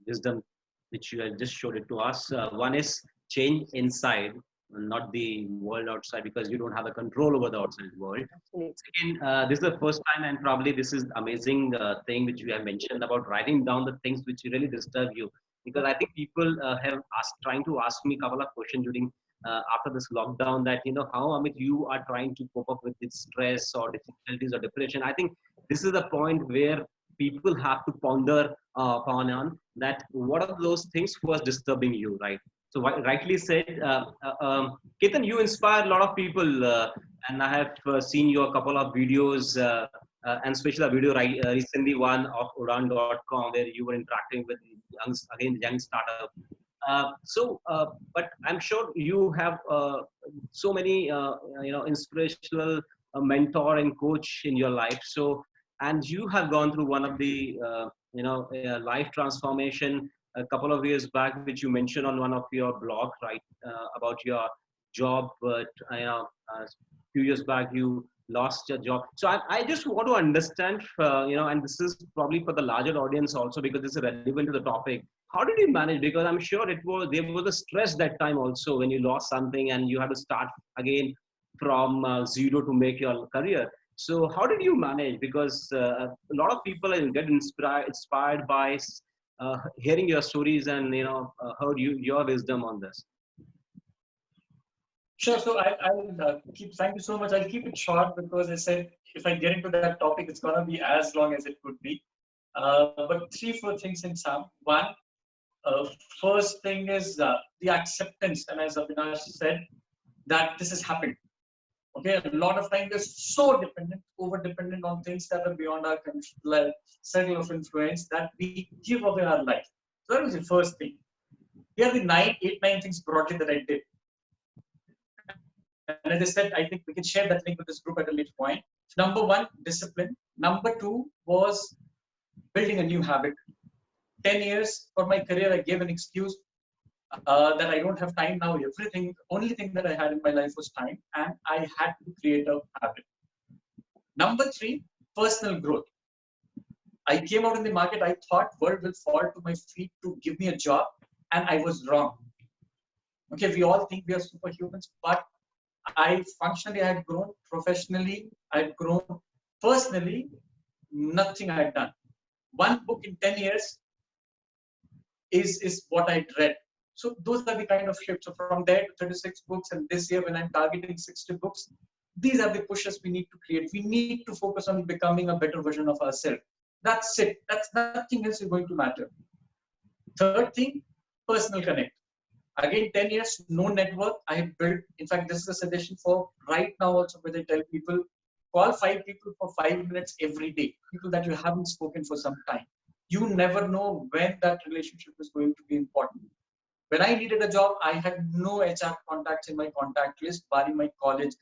wisdom, which you have just showed it to us. One is change inside, not the world outside, because you don't have a control over the outside world. Absolutely. Second, this is the first time, and probably this is amazing thing which you have mentioned about writing down the things which really disturb you. Because I think people have trying to ask me a couple of questions during after this lockdown, that how, Amit, you are trying to cope up with this stress or difficulties or depression. I think this is the point where people have to ponder upon that what are those things was disturbing you, right? So rightly said, Ketan, you inspire a lot of people, and I have seen your couple of videos, and especially a video recently one of Udaan.com, where you were interacting with young startup. But I'm sure you have so many inspirational mentor and coach in your life. So, and you have gone through one of the life transformation a couple of years back, which you mentioned on one of your blog, right, about your job. But a few years back you lost your job. So I just want to understand, and this is probably for the larger audience also, because this is relevant to the topic. How did you manage? Because I'm sure there was a stress that time also when you lost something and you had to start again from zero to make your career. So how did you manage? Because a lot of people get inspired by hearing your stories and heard your wisdom on this. Sure. So I'll thank you so much. I'll keep it short, because I said if I get into that topic, it's gonna be as long as it could be. But 3-4 things in sum. One, first thing is the acceptance, and as Avinash said, that this has happened. Okay, a lot of time we're so over dependent on things that are beyond our circle of influence, that we give away our life. So that was the first thing. Here are the 8-9 things broadly that I did. And as I said, I think we can share that link with this group at a later point. So number 1, discipline. Number 2 was building a new habit. 10 years for my career, I gave an excuse that I don't have time now. Only thing that I had in my life was time, and I had to create a habit. Number 3, personal growth. I came out in the market, I thought world will fall to my feet to give me a job, and I was wrong. Okay, we all think we are superhumans, but I had grown professionally, I had grown personally, nothing I had done. One book in 10 years is what I read. So those are the kind of shifts. So from there to 36 books, and this year when I'm targeting 60 books, these are the pushes we need to create. We need to focus on becoming a better version of ourselves. That's it. That's nothing else is going to matter. Third thing, personal connect. Again, 10 years, no network I have built. In fact, this is a suggestion for right now also, where I tell people, call 5 people for 5 minutes every day. People that you haven't spoken for some time. You never know when that relationship is going to be important. When I needed a job, I had no HR contacts in my contact list, barring my college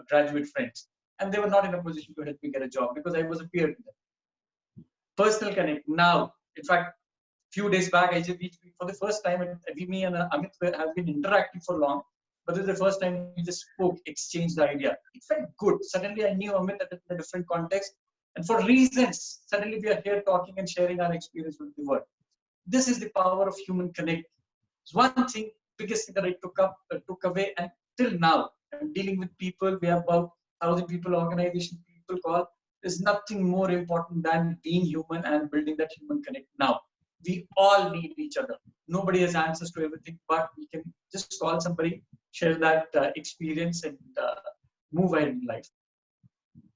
graduate friends. And they were not in a position to help me get a job because I was a peer to them. Personal connect. Now, in fact, few days back, I just for the first time, me and Amit have been interacting for long, but this is the first time we just spoke, exchanged the idea. It felt good. Suddenly, I knew Amit in a different context. And for reasons, suddenly we are here talking and sharing our experience with the world. This is the power of human connect. It's one thing, biggest thing that I took away, and till now, I'm dealing with people. We have about 1,000 people organization, people call. There's nothing more important than being human and building that human connect. Now, we all need each other. Nobody has answers to everything, but we can just call somebody, share that experience, and move ahead in life.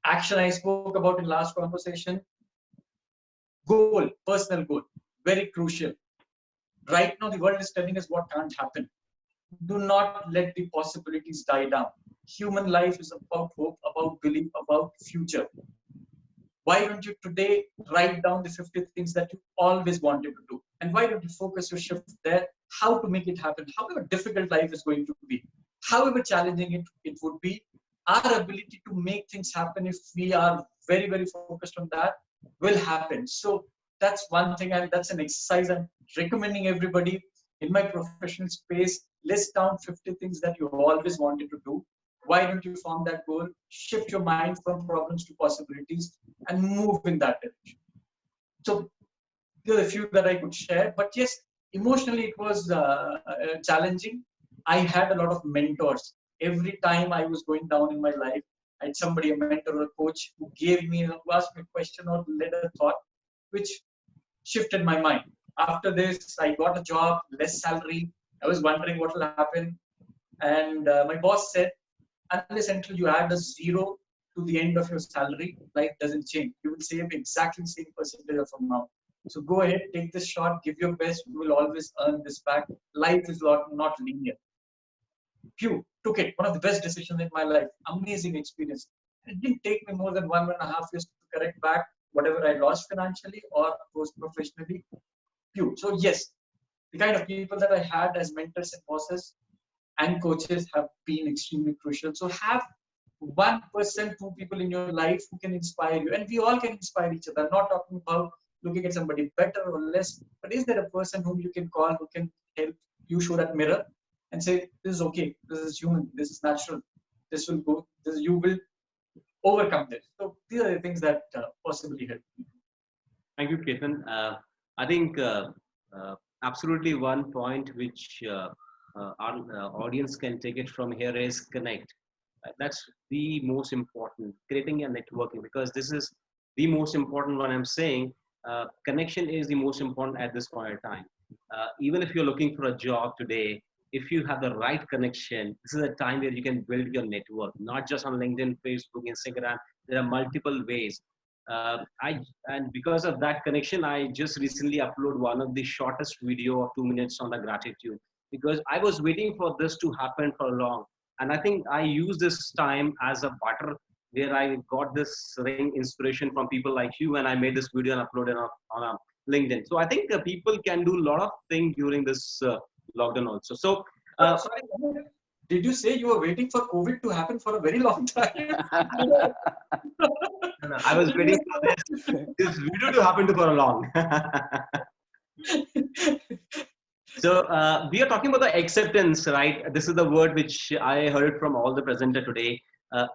Action I spoke about in last conversation. Goal, personal goal, very crucial. Right now, the world is telling us what can't happen. Do not let the possibilities die down. Human life is about hope, about belief, about future. Why don't you today write down the 50 things that you always wanted to do? And why don't you focus your shift there, how to make it happen, however difficult life is going to be, however challenging it would be, our ability to make things happen, if we are very, very focused on that, will happen. So that's one thing, and that's an exercise I'm recommending everybody in my professional space. List down 50 things that you always wanted to do. Why don't you form that goal, shift your mind from problems to possibilities, and move in that direction? So there are a few that I could share, but yes, emotionally it was challenging. I had a lot of mentors. Every time I was going down in my life, I had somebody, a mentor or a coach, who gave me, who asked me a question or led a thought, which shifted my mind. After this, I got a job, less salary. I was wondering what will happen. And my boss said, unless until you add a zero to the end of your salary, life doesn't change. You will save exactly the same percentage of amount. So go ahead, take this shot, give your best. You will always earn this back. Life is not linear. Phew, took it. One of the best decisions in my life. Amazing experience. It didn't take me more than 1.5 years to correct back whatever I lost financially or was professionally. Phew. So yes, the kind of people that I had as mentors and bosses and coaches have been extremely crucial. So have 1%, 2 people in your life who can inspire you, and we all can inspire each other. I'm not talking about looking at somebody better or less, but is there a person whom you can call, who can help you show that mirror and say, this is okay, this is human, this is natural, this will go, this, you will overcome this. So these are the things that possibly help. Thank you, Ketan. I think absolutely one point which our audience can take it from here is connect. That's the most important, creating a networking, because this is the most important one. I'm saying connection is the most important at this point in time. Even if you're looking for a job today, if you have the right connection, this is a time where you can build your network, not just on LinkedIn, Facebook, Instagram. There are multiple ways. And because of that connection, I just recently uploaded one of the shortest video of 2 minutes on the gratitude, because I was waiting for this to happen for long. And I think I use this time as a butter, where I got this ring inspiration from people like you, and I made this video and uploaded on LinkedIn. So I think people can do a lot of things during this lockdown also. So Sorry, did you say you were waiting for COVID to happen for a very long time? no, I was waiting for this video to happen for a long. So we are talking about the acceptance, right? This is the word which I heard from all the presenter today.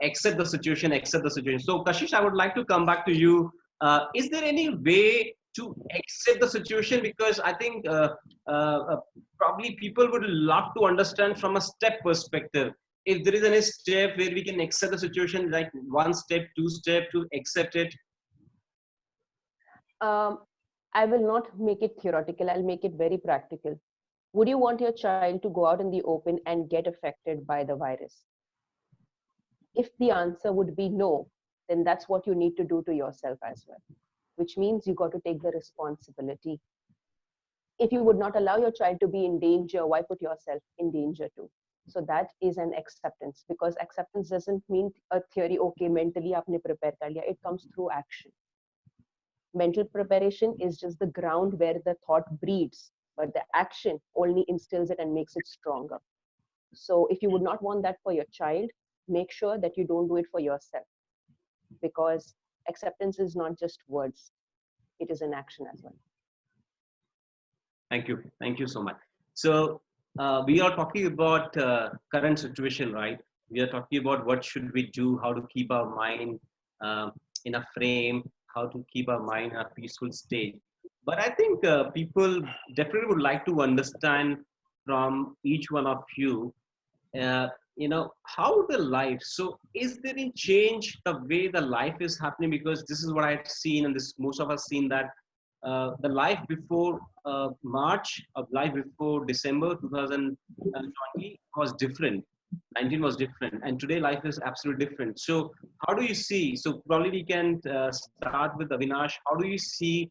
Accept the situation, accept the situation. So Kashish, I would like to come back to you. Is there any way to accept the situation? Because I think probably people would love to understand from a step perspective. If there is any step where we can accept the situation, like 1 step, 2 step to accept it. I will not make it theoretical. I'll make it very practical. Would you want your child to go out in the open and get affected by the virus? If the answer would be no, then that's what you need to do to yourself as well, which means you got to take the responsibility. If you would not allow your child to be in danger, why put yourself in danger too? So that is an acceptance, because acceptance doesn't mean a theory, okay, mentally aapne prepare kar liya. It comes through action. Mental preparation is just the ground where the thought breeds, but the action only instills it and makes it stronger. So if you would not want that for your child, make sure that you don't do it for yourself, because acceptance is not just words, it is an action as well. Thank you so much. So we are talking about current situation, right? We are talking about what should we do, how to keep our mind in a frame, how to keep our mind in a peaceful state. But I think people definitely would like to understand from each one of you, how the life, so is there any change the way the life is happening? Because this is what I've seen, and this most of us seen that the life before March, of life before December 2020 was different. 19 was different, and today life is absolutely different. So how do you see? So probably we can start with Avinash. How do you see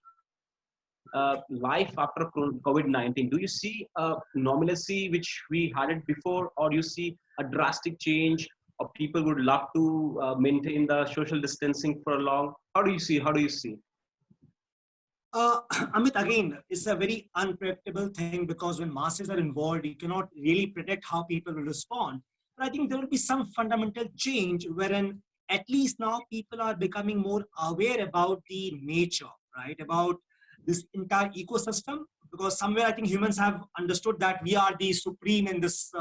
life after COVID-19? Do you see normalcy which we had it before, or do you see a drastic change, or people would love to maintain the social distancing for a long? How do you see? How do you see? Amit, again, it's a very unpredictable thing because when masses are involved, you cannot really predict how people will respond. But I think there will be some fundamental change wherein at least now people are becoming more aware about the nature, right? About this entire ecosystem, because somewhere I think humans have understood that we are the supreme in this,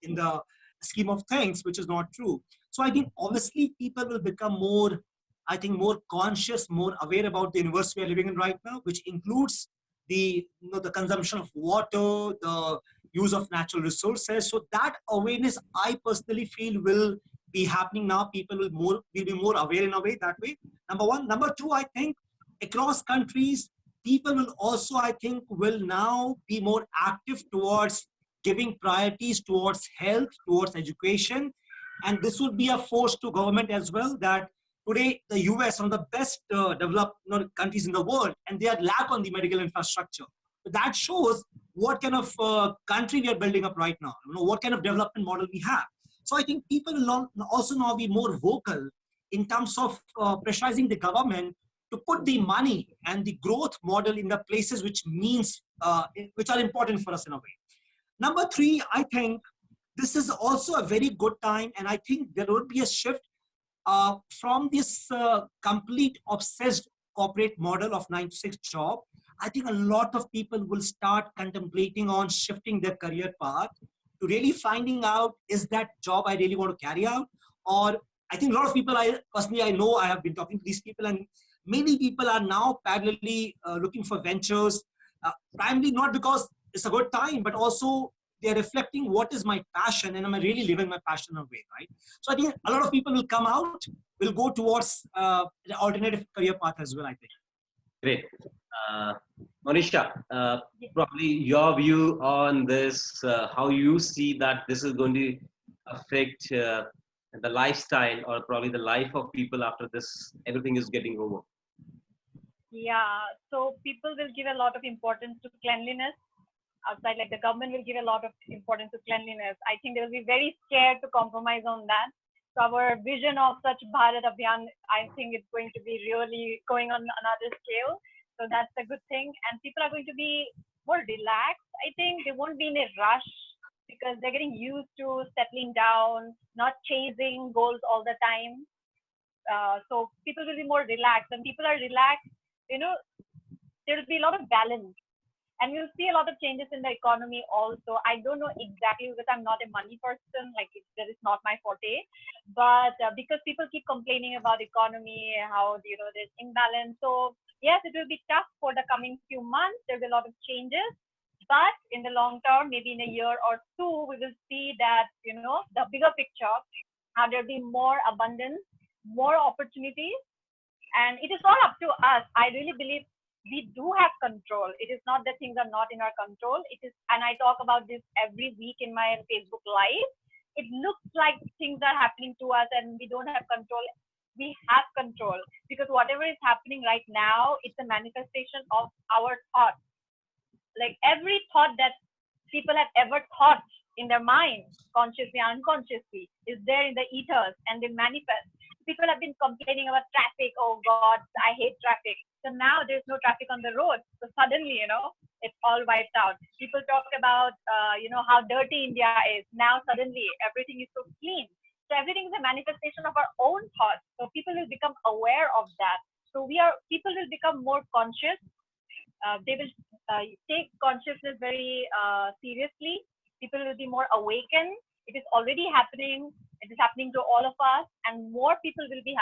in the scheme of things, which is not true. So I think obviously people will become more, I think, more conscious, more aware about the universe we are living in right now, which includes the, the consumption of water, the use of natural resources. So that awareness, I personally feel, will be happening now. People will be more aware in a way that way. Number one. Number two, I think across countries, people will also, I think, will now be more active towards giving priorities towards health, towards education. And this will be a force to government as well, that today, the US, one of the best developed countries in the world, and they are lack on the medical infrastructure. So that shows what kind of country we are building up right now, what kind of development model we have. So I think people will also now be more vocal in terms of pressurizing the government to put the money and the growth model in the places which which are important for us in a way. Number three, I think this is also a very good time, and I think there will be a shift from this complete obsessed corporate model of 9 to 6 job. I think a lot of people will start contemplating on shifting their career path to really finding out, is that job I really want to carry out? Or I think a lot of people, I know, I have been talking to these people, and many people are now parallelly looking for ventures, primarily not because it's a good time, but also they're reflecting what is my passion, and am I really living my passion in a way, right? So I think a lot of people will come out, will go towards the alternative career path as well, I think. Great. Monisha, probably your view on this, how you see that this is going to affect the lifestyle, or probably the life of people after this, everything is getting over. Yeah, so people will give a lot of importance to cleanliness outside, like the government will give a lot of importance to cleanliness. I think they will be very scared to compromise on that. So our vision of such Bharat Abhiyan, I think it's going to be really going on another scale. So that's a good thing. And people are going to be more relaxed. I think they won't be in a rush because they're getting used to settling down, not chasing goals all the time. So people will be more relaxed, and people are relaxed, there will be a lot of balance. And you'll see a lot of changes in the economy also. I don't know exactly because I'm not a money person, like that is not my forte. But because people keep complaining about economy, how there's imbalance. So yes, it will be tough for the coming few months. There'll be a lot of changes. But in the long term, maybe in a year or two, we will see that, the bigger picture, how there'll be more abundance, more opportunities. And it is all up to us. I really believe we do have control. It is not that things are not in our control. It is, and I talk about this every week in my Facebook Live. It looks like things are happening to us and we don't have control. We have control, because whatever is happening right now, it's a manifestation of our thoughts. Like every thought that people have ever thought in their mind, consciously, unconsciously, is there in the ethers, and they manifest. People have been complaining about traffic. Oh God, I hate traffic. So now there's no traffic on the road. So suddenly, it's all wiped out. People talk about, how dirty India is. Now suddenly everything is so clean. So everything is a manifestation of our own thoughts. So people will become aware of that. So people will become more conscious. They will take consciousness very seriously. People will be more awakened. It is already happening. It is happening to all of us, and more people will be,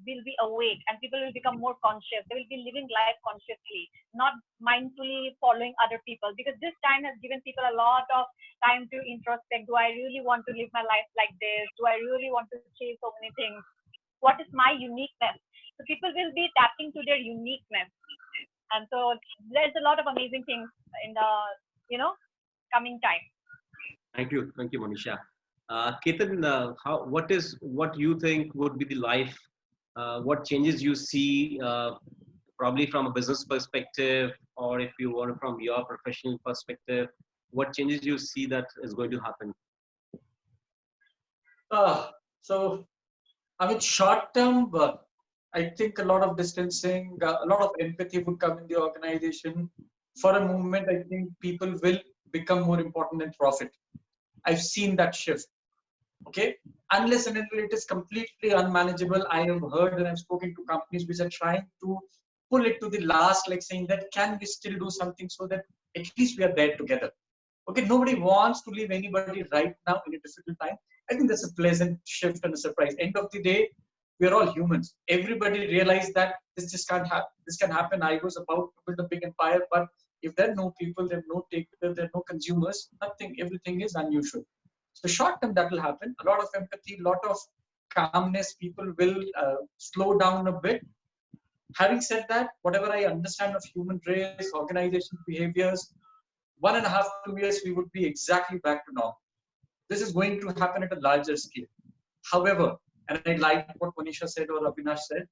will be awake and people will become more conscious. They will be living life consciously, not mindfully following other people, because this time has given people a lot of time to introspect. Do I really want to live my life like this? Do I really want to chase so many things? What is my uniqueness? So people will be tapping to their uniqueness. And so there's a lot of amazing things in the, coming time. Thank you, Monisha. Ketan, what you think would be the life? What changes you see, probably from a business perspective, or if you want from your professional perspective, what changes you see that is going to happen? So, I mean, short term, I think a lot of distancing, a lot of empathy would come in the organization. For a moment, I think people will become more important than profit. I've seen that shift. Okay, unless and until it is completely unmanageable, I have heard and I've spoken to companies which are trying to pull it to the last, like saying that can we still do something so that at least we are there together. Okay, nobody wants to leave anybody right now in a difficult time. I think that's a pleasant shift and a surprise. End of the day, we are all humans. Everybody realized that this just can't happen. This can happen. I was about to build a big empire, but if there are no people, there are no takers, there are no consumers, nothing, everything is unusual. So short term, that will happen. A lot of empathy, a lot of calmness. People will slow down a bit. Having said that, whatever I understand of human race, organization behaviors, 1.5 to 2 years, we would be exactly back to normal. This is going to happen at a larger scale. However, and I like what Monisha said or Avinash said,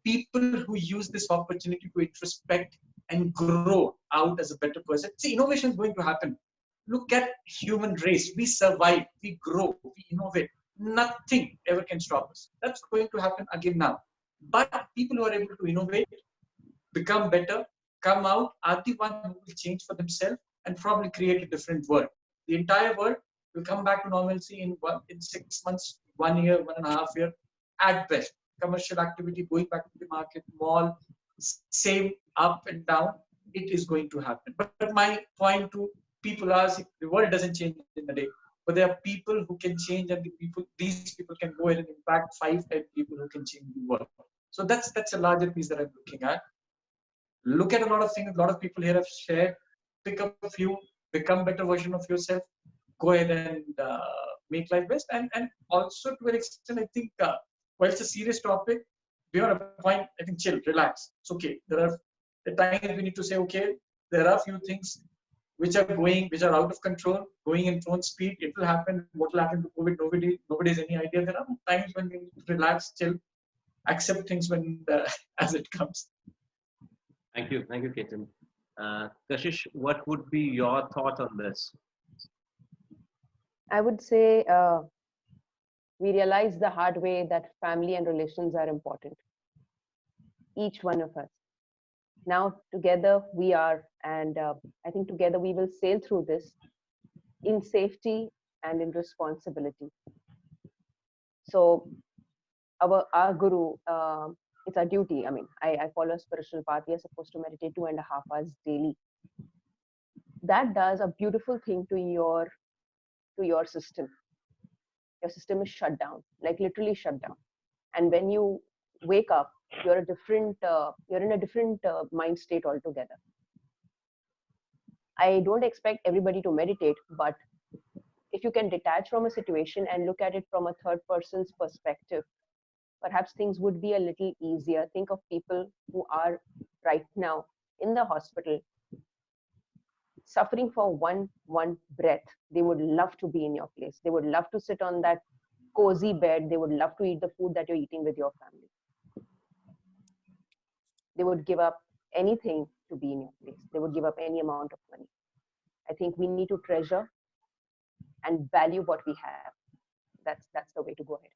people who use this opportunity to introspect and grow out as a better person. See, innovation is going to happen. Look at human race. We survive, we grow, we innovate. Nothing ever can stop us. That's going to happen again now. But people who are able to innovate, become better, come out, are the ones who will change for themselves and probably create a different world. The entire world will come back to normalcy in 6 months, 1 year, 1.5 years at best. Commercial activity going back to the market, mall, same up and down, it is going to happen. But my point to people is the world doesn't change in a day, but there are people who can change, and these people can go ahead and impact 5, 10 people who can change the world. So that's a larger piece that I'm looking at. Look at a lot of things, a lot of people here have shared. Pick up a few, become better version of yourself, go ahead and make life best. And also to an extent, I think while it's a serious topic, beyond a point, I think chill, relax. It's okay. There are at times we need to say, okay, there are a few things which are out of control, going in phone speed. It will happen. What will happen to COVID? Nobody has any idea. There are times when we need to relax, chill, accept things when as it comes. Thank you, Ketan. Kashish, what would be your thought on this? I would say we realize the hard way that family and relations are important. Each one of us. Now together we are, and I think together we will sail through this in safety and in responsibility. So our guru, it's our duty. I mean, I follow a spiritual path. We are supposed to meditate 2.5 hours daily. That does a beautiful thing to your system. Your system is shut down, like literally shut down. And when you wake up, you're in a different mind state altogether. I don't expect everybody to meditate, but if you can detach from a situation and look at it from a third person's perspective, perhaps things would be a little easier. Think of people who are right now in the hospital, suffering for one breath. They would love to be in your place. They would love to sit on that cozy bed. They would love to eat the food that you're eating with your family. They would give up anything to be in your place. They would give up any amount of money. I think we need to treasure and value what we have. That's the way to go ahead.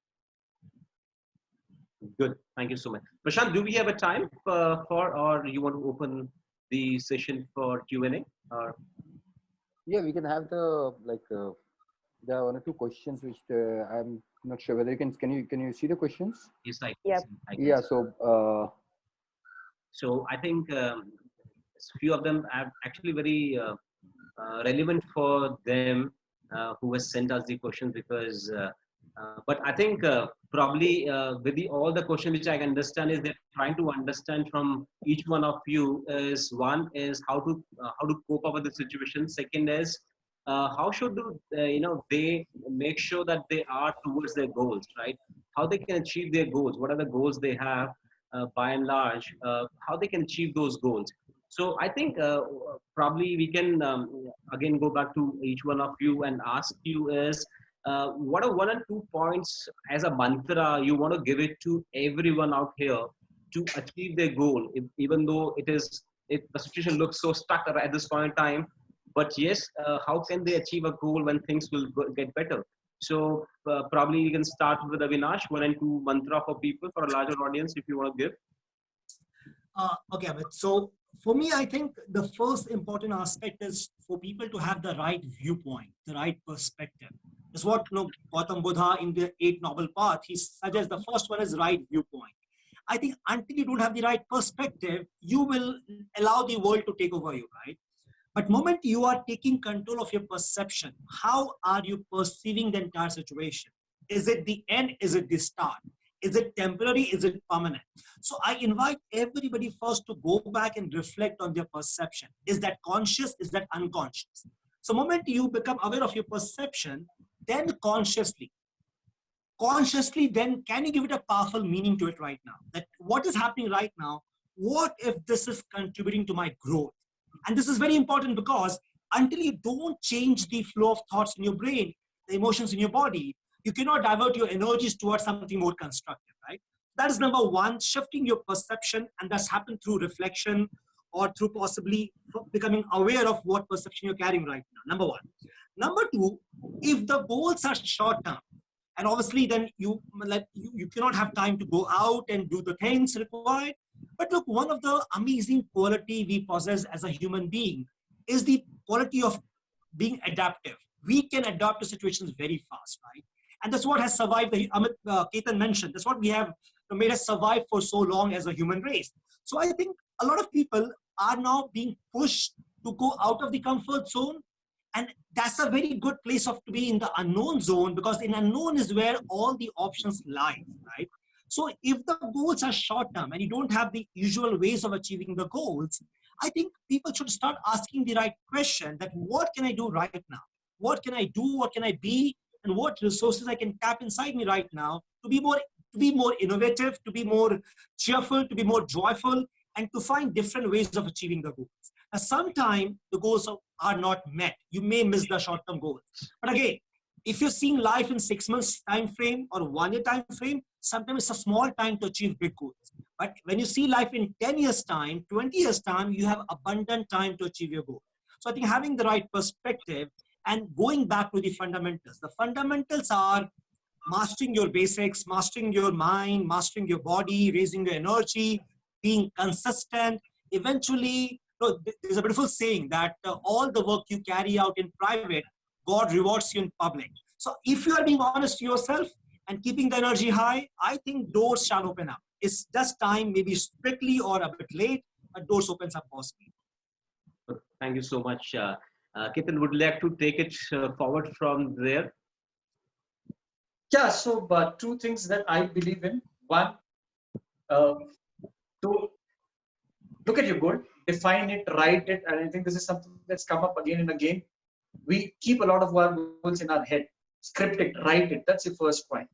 Good. Thank you so much. Prashant, do we have a time or you want to open the session for Q&A? Yeah, we can have the there are 1 or 2 questions which I'm not sure whether can you see the questions? Yes, I can. Yep. Yeah. So I think a few of them are actually very relevant for them who has sent us the questions, because But I think probably with all the question which I can understand is they're trying to understand from each one of you is one is how to cope up with the situation. Second is how should they make sure that they are towards their goals, right? How they can achieve their goals, what are the goals they have by and large, how they can achieve those goals. So I think probably we can again go back to each one of you and ask you is what are 1 and 2 points as a mantra you want to give it to everyone out here to achieve their goal, even though the situation looks so stuck at this point in time. But yes, how can they achieve a goal when things will get better? So probably you can start with Avinash, 1 and 2 mantra for people, for a larger audience, if you want to give. Okay, Amit. So for me, I think the first important aspect is for people to have the right viewpoint, the right perspective. That's what Gautam Buddha in the 8 Noble Path, he suggests the first one is right viewpoint. I think until you don't have the right perspective, you will allow the world to take over you, right? But moment you are taking control of your perception, how are you perceiving the entire situation? Is it the end? Is it the start? Is it temporary? Is it permanent? So I invite everybody first to go back and reflect on their perception. Is that conscious? Is that unconscious? So moment you become aware of your perception, then consciously, then can you give it a powerful meaning to it right now? That what is happening right now? What if this is contributing to my growth? And this is very important because until you don't change the flow of thoughts in your brain, the emotions in your body, you cannot divert your energies towards something more constructive, right? That is number one, shifting your perception, and that's happened through reflection or through possibly becoming aware of what perception you're carrying right now, number one. Number two, if the goals are short term, and obviously then you cannot have time to go out and do the things required. But look, one of the amazing quality we possess as a human being is the quality of being adaptive. We can adapt to situations very fast, right? And that's what has survived, Amit Ketan mentioned, that's what we have made us survive for so long as a human race. So I think a lot of people are now being pushed to go out of the comfort zone. And that's a very good place to be in the unknown zone, because in unknown is where all the options lie, right? So if the goals are short term and you don't have the usual ways of achieving the goals, I think people should start asking the right question, that what can I do right now? What can I do? What can I be? And what resources I can tap inside me right now to be more innovative, to be more cheerful, to be more joyful, and to find different ways of achieving the goals. Now, sometimes the goals are not met. You may miss the short-term goals. But again, if you're seeing life in 6 months time frame or 1 year time frame, sometimes it's a small time to achieve big goals. But when you see life in 10 years time, 20 years time, you have abundant time to achieve your goal. So I think having the right perspective and going back to the fundamentals. The fundamentals are mastering your basics, mastering your mind, mastering your body, raising your energy, being consistent. Eventually, there's a beautiful saying that all the work you carry out in private, God rewards you in public. So if you are being honest to yourself and keeping the energy high, I think doors shall open up. It's just time, maybe quickly or a bit late, but doors opens up possibly. Thank you so much. Ketan, would you like to take it forward from there? Yeah, so 2 things that I believe in. One, to look at your goal, define it, write it, and I think this is something that's come up again and again. We keep a lot of our goals in our head, script it, write it. That's the first point.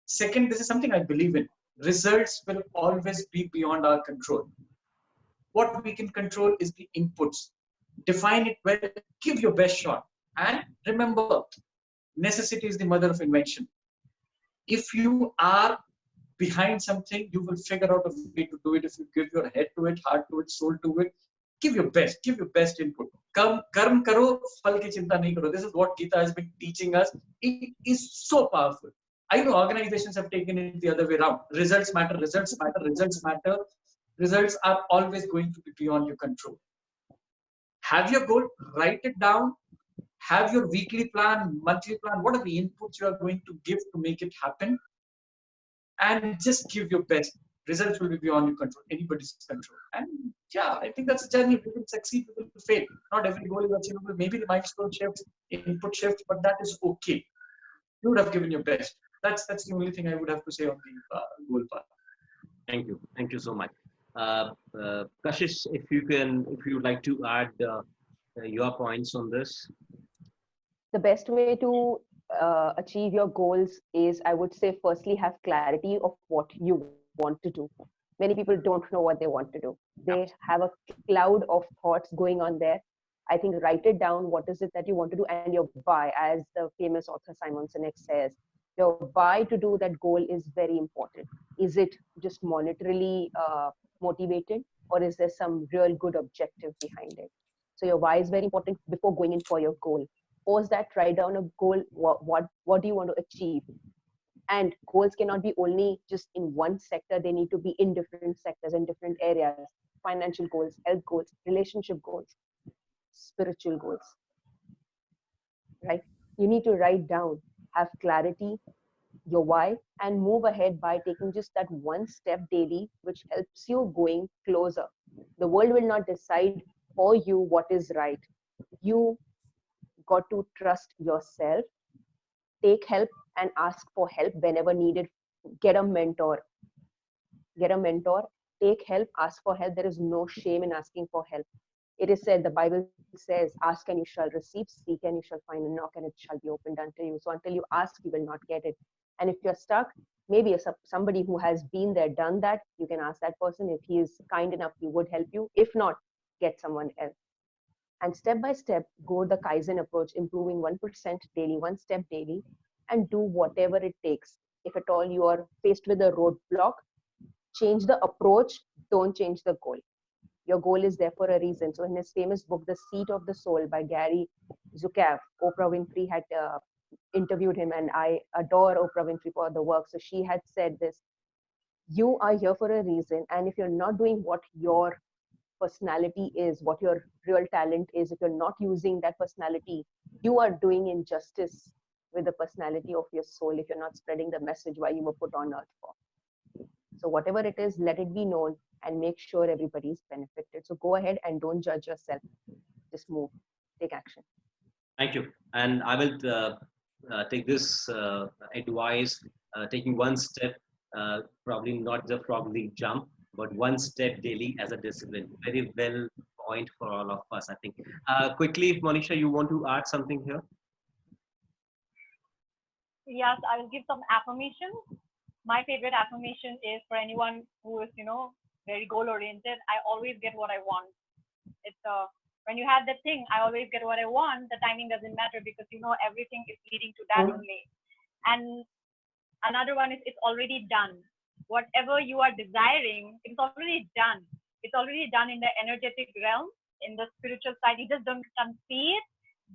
Second, this is something I believe in. Results will always be beyond our control. What we can control is the inputs. Define it well, give your best shot. And remember, necessity is the mother of invention. If you are behind something, you will figure out a way to do it. If you give your head to it, heart to it, soul to it, give your best input. Karm karo, phal ki chinta nahi karo. This is what Gita has been teaching us. It is so powerful. I know organizations have taken it the other way around. Results matter, results matter, results matter. Results are always going to be beyond your control. Have your goal, write it down, have your weekly plan, monthly plan, what are the inputs you are going to give to make it happen, and just give your best. Results will be beyond your control, anybody's control. And yeah, I think that's a journey. We will succeed, we will fail. Not every goal is achievable. Maybe the milestone shifts, input shifts, but that is okay. You would have given your best. that's the only thing I would have to say on the goal part. Thank you so much. Kashish, if you would like to add your points on this. The best way to achieve your goals is, I would say, firstly, have clarity of what you want to do. Many people don't know what they want to do. They have a cloud of thoughts going on there. I think write it down. What is it that you want to do, and your why, as the famous author Simon Sinek says. Your why to do that goal is very important. Is it just monetarily motivated, or is there some real good objective behind it? So your why is very important before going in for your goal. Post that, write down a goal. What do you want to achieve? And goals cannot be only just in one sector. They need to be in different sectors, in different areas. Financial goals, health goals, relationship goals, spiritual goals, right? You need to write down, have clarity, your why, and move ahead by taking just that one step daily, which helps you going closer. The world will not decide for you what is right. You got to trust yourself, take help and ask for help whenever needed. Get a mentor, take help, ask for help. There is no shame in asking for help. It is said, the Bible says, ask and you shall receive, seek and you shall find, and knock and it shall be opened unto you. So until you ask, you will not get it. And if you're stuck, maybe somebody who has been there, done that, you can ask that person. If he is kind enough, he would help you. If not, get someone else. And step by step, go the Kaizen approach, improving 1% daily, one step daily, and do whatever it takes. If at all you are faced with a roadblock, change the approach, don't change the goal. Your goal is there for a reason. So in his famous book, The Seat of the Soul by Gary Zukav, Oprah Winfrey had interviewed him, and I adore Oprah Winfrey for the work. So she had said this: you are here for a reason, and if you're not doing what your personality is, what your real talent is, if you're not using that personality, you are doing injustice with the personality of your soul if you're not spreading the message why you were put on earth for. So whatever it is, let it be known and make sure everybody's benefited. So go ahead and don't judge yourself. Just move, take action. Thank you. And I will take this advice, taking one step, probably not the frog leap jump, but one step daily as a discipline. Very well point for all of us, I think. Quickly, if Monisha, you want to add something here? Yes, I will give some affirmations. My favorite affirmation is for anyone who is, very goal oriented. I always get what I want. It's when you have that thing, I always get what I want. The timing doesn't matter because everything is leading to that only. And another one is it's already done. Whatever you are desiring, it's already done. It's already done in the energetic realm, in the spiritual side. You just don't see it,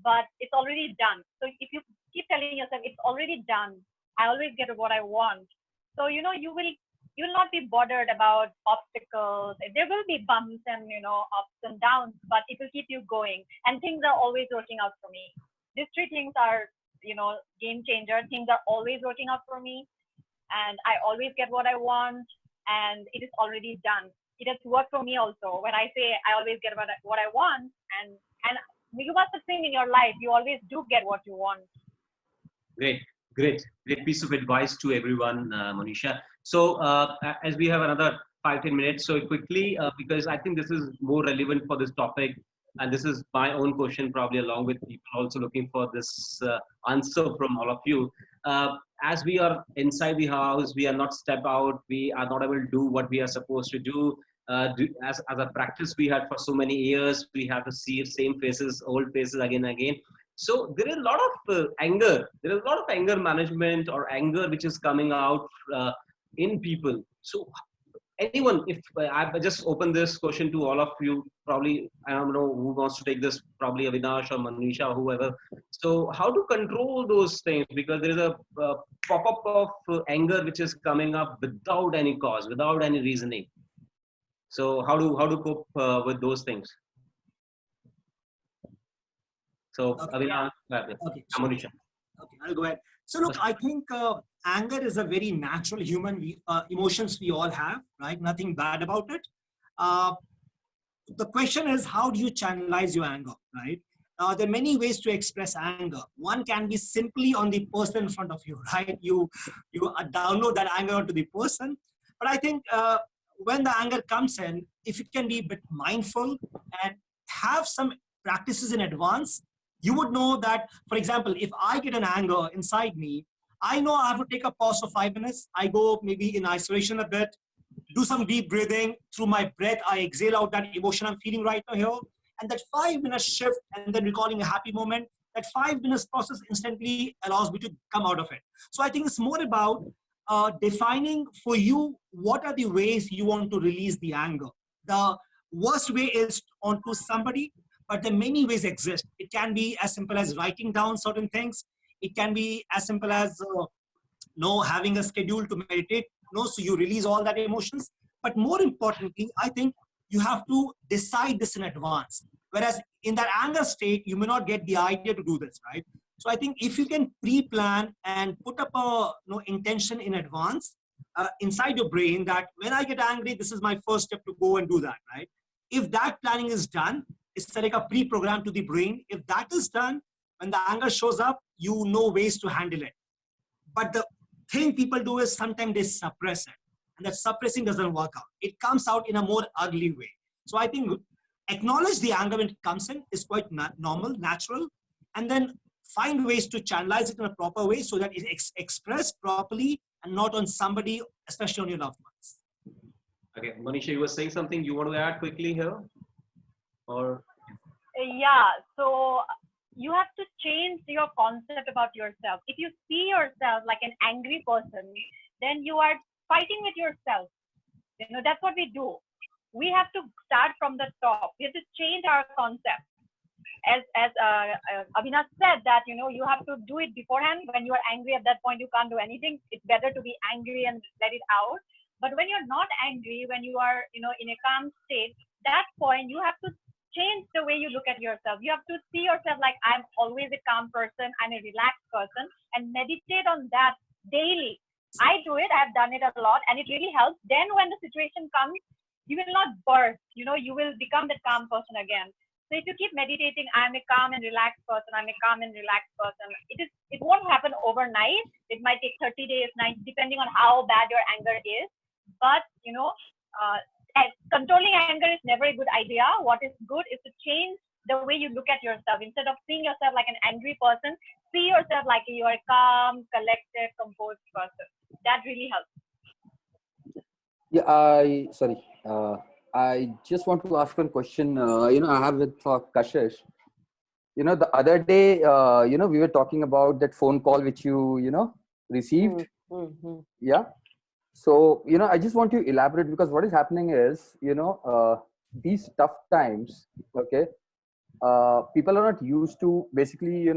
but it's already done. So if you keep telling yourself it's already done, I always get what I want. So you will not be bothered about obstacles. There will be bumps and ups and downs, but it will keep you going. And things are always working out for me. These three things are game changer. Things are always working out for me, and I always get what I want, and it is already done. It has worked for me also. When I say I always get what I want, and you must have seen in your life, you always do get what you want. Great piece of advice to everyone, Monisha. So as we have another 5-10 minutes, so quickly, because I think this is more relevant for this topic, and this is my own question, probably along with people also looking for this answer from all of you. As we are inside the house, we are not step out, we are not able to do what we are supposed to do. As a practice we had for so many years, we have to see same faces, old faces again and again. So there is a lot of anger. There is a lot of anger management or anger which is coming out in people. So anyone, if I just open this question to all of you, probably I don't know who wants to take this, probably Avinash or Monisha or whoever. So how to control those things? Because there is a pop-up of anger which is coming up without any cause, without any reasoning. So how to cope with those things? So, okay. Avinash, Monisha. Okay, I'll go ahead. So look, I think anger is a very natural human emotions we all have, right? Nothing bad about it. The question is, how do you channelize your anger, right? There are many ways to express anger. One can be simply on the person in front of you, right? You download that anger onto the person. But I think when the anger comes in, if you can be a bit mindful and have some practices in advance, you would know that, for example, if I get an anger inside me, I know I have to take a pause for 5 minutes. I go maybe in isolation a bit, do some deep breathing. Through my breath, I exhale out that emotion I'm feeling right now here. And that 5 minute shift and then recalling a happy moment, that 5 minutes process instantly allows me to come out of it. So I think it's more about defining for you what are the ways you want to release the anger. The worst way is onto somebody, but the many ways exist. It can be as simple as writing down certain things. It can be as simple as having a schedule to meditate, so you release all that emotions. But more importantly, I think you have to decide this in advance. Whereas in that anger state, you may not get the idea to do this, right? So I think if you can pre-plan and put up a intention in advance inside your brain that when I get angry, this is my first step to go and do that, right? If that planning is done, it's like a pre-program to the brain. If that is done, when the anger shows up, you know ways to handle it. But the thing people do is sometimes they suppress it. And that suppressing doesn't work out. It comes out in a more ugly way. So I think acknowledge the anger when it comes in is quite normal, natural. And then find ways to channelize it in a proper way so that it's expressed properly and not on somebody, especially on your loved ones. Okay, Manisha, you were saying something you want to add quickly here? Or Yeah, so you have to change your concept about yourself. If you see yourself like an angry person, then you are fighting with yourself. That's what we do. We have to start from the top. We have to change our concept. As Avinash said that, you have to do it beforehand. When you are angry at that point, you can't do anything. It's better to be angry and let it out. But when you're not angry, when you are, in a calm state, that point you have to change the way you look at yourself. You have to see yourself like I'm always a calm person, I'm a relaxed person, and meditate on that daily. I do it, I've done it a lot, and it really helps. Then when the situation comes, you will not burst, you will become that calm person again. So if you keep meditating, I'm a calm and relaxed person, I'm a calm and relaxed person, it won't happen overnight. It might take 30 days, 90, depending on how bad your anger is. But, controlling anger is never a good idea. What is good is to change the way you look at yourself. Instead of seeing yourself like an angry person, see yourself like you are a calm, collected, composed person. That really helps. Yeah, I just want to ask one question. I have with Kashish. The other day, we were talking about that phone call which you received. Mm-hmm. Yeah. So, I just want to elaborate because what is happening is, these tough times, okay, people are not used to basically,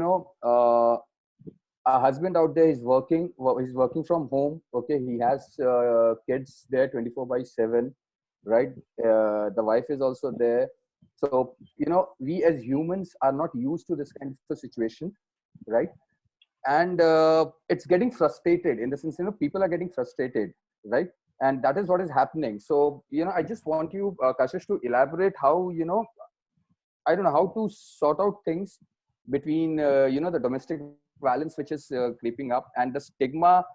a husband out there is working, he's working from home, okay, he has kids there 24/7, right? The wife is also there. So, we as humans are not used to this kind of a situation, right? And it's getting frustrated in the sense, people are getting frustrated, right? And that is what is happening. So, I just want you, Kashish, to elaborate how, I don't know how to sort out things between, the domestic violence which is creeping up and the stigma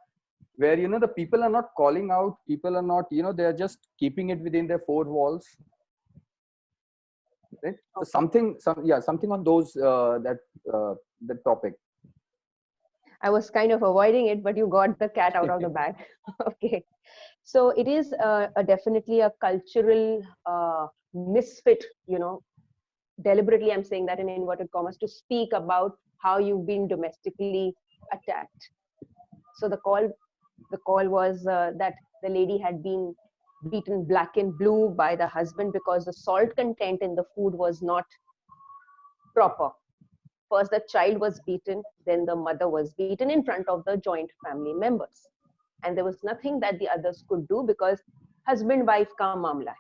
where, the people are not calling out, people are not, they're just keeping it within their four walls. Right? So something on those, that topic. I was kind of avoiding it, but you got the cat out of the bag. Okay. So it is definitely a cultural misfit, deliberately I'm saying that in inverted commas, to speak about how you've been domestically attacked. So the call was that the lady had been beaten black and blue by the husband because the salt content in the food was not proper. First, the child was beaten, then the mother was beaten in front of the joint family members. And there was nothing that the others could do because husband-wife ka mamla hai.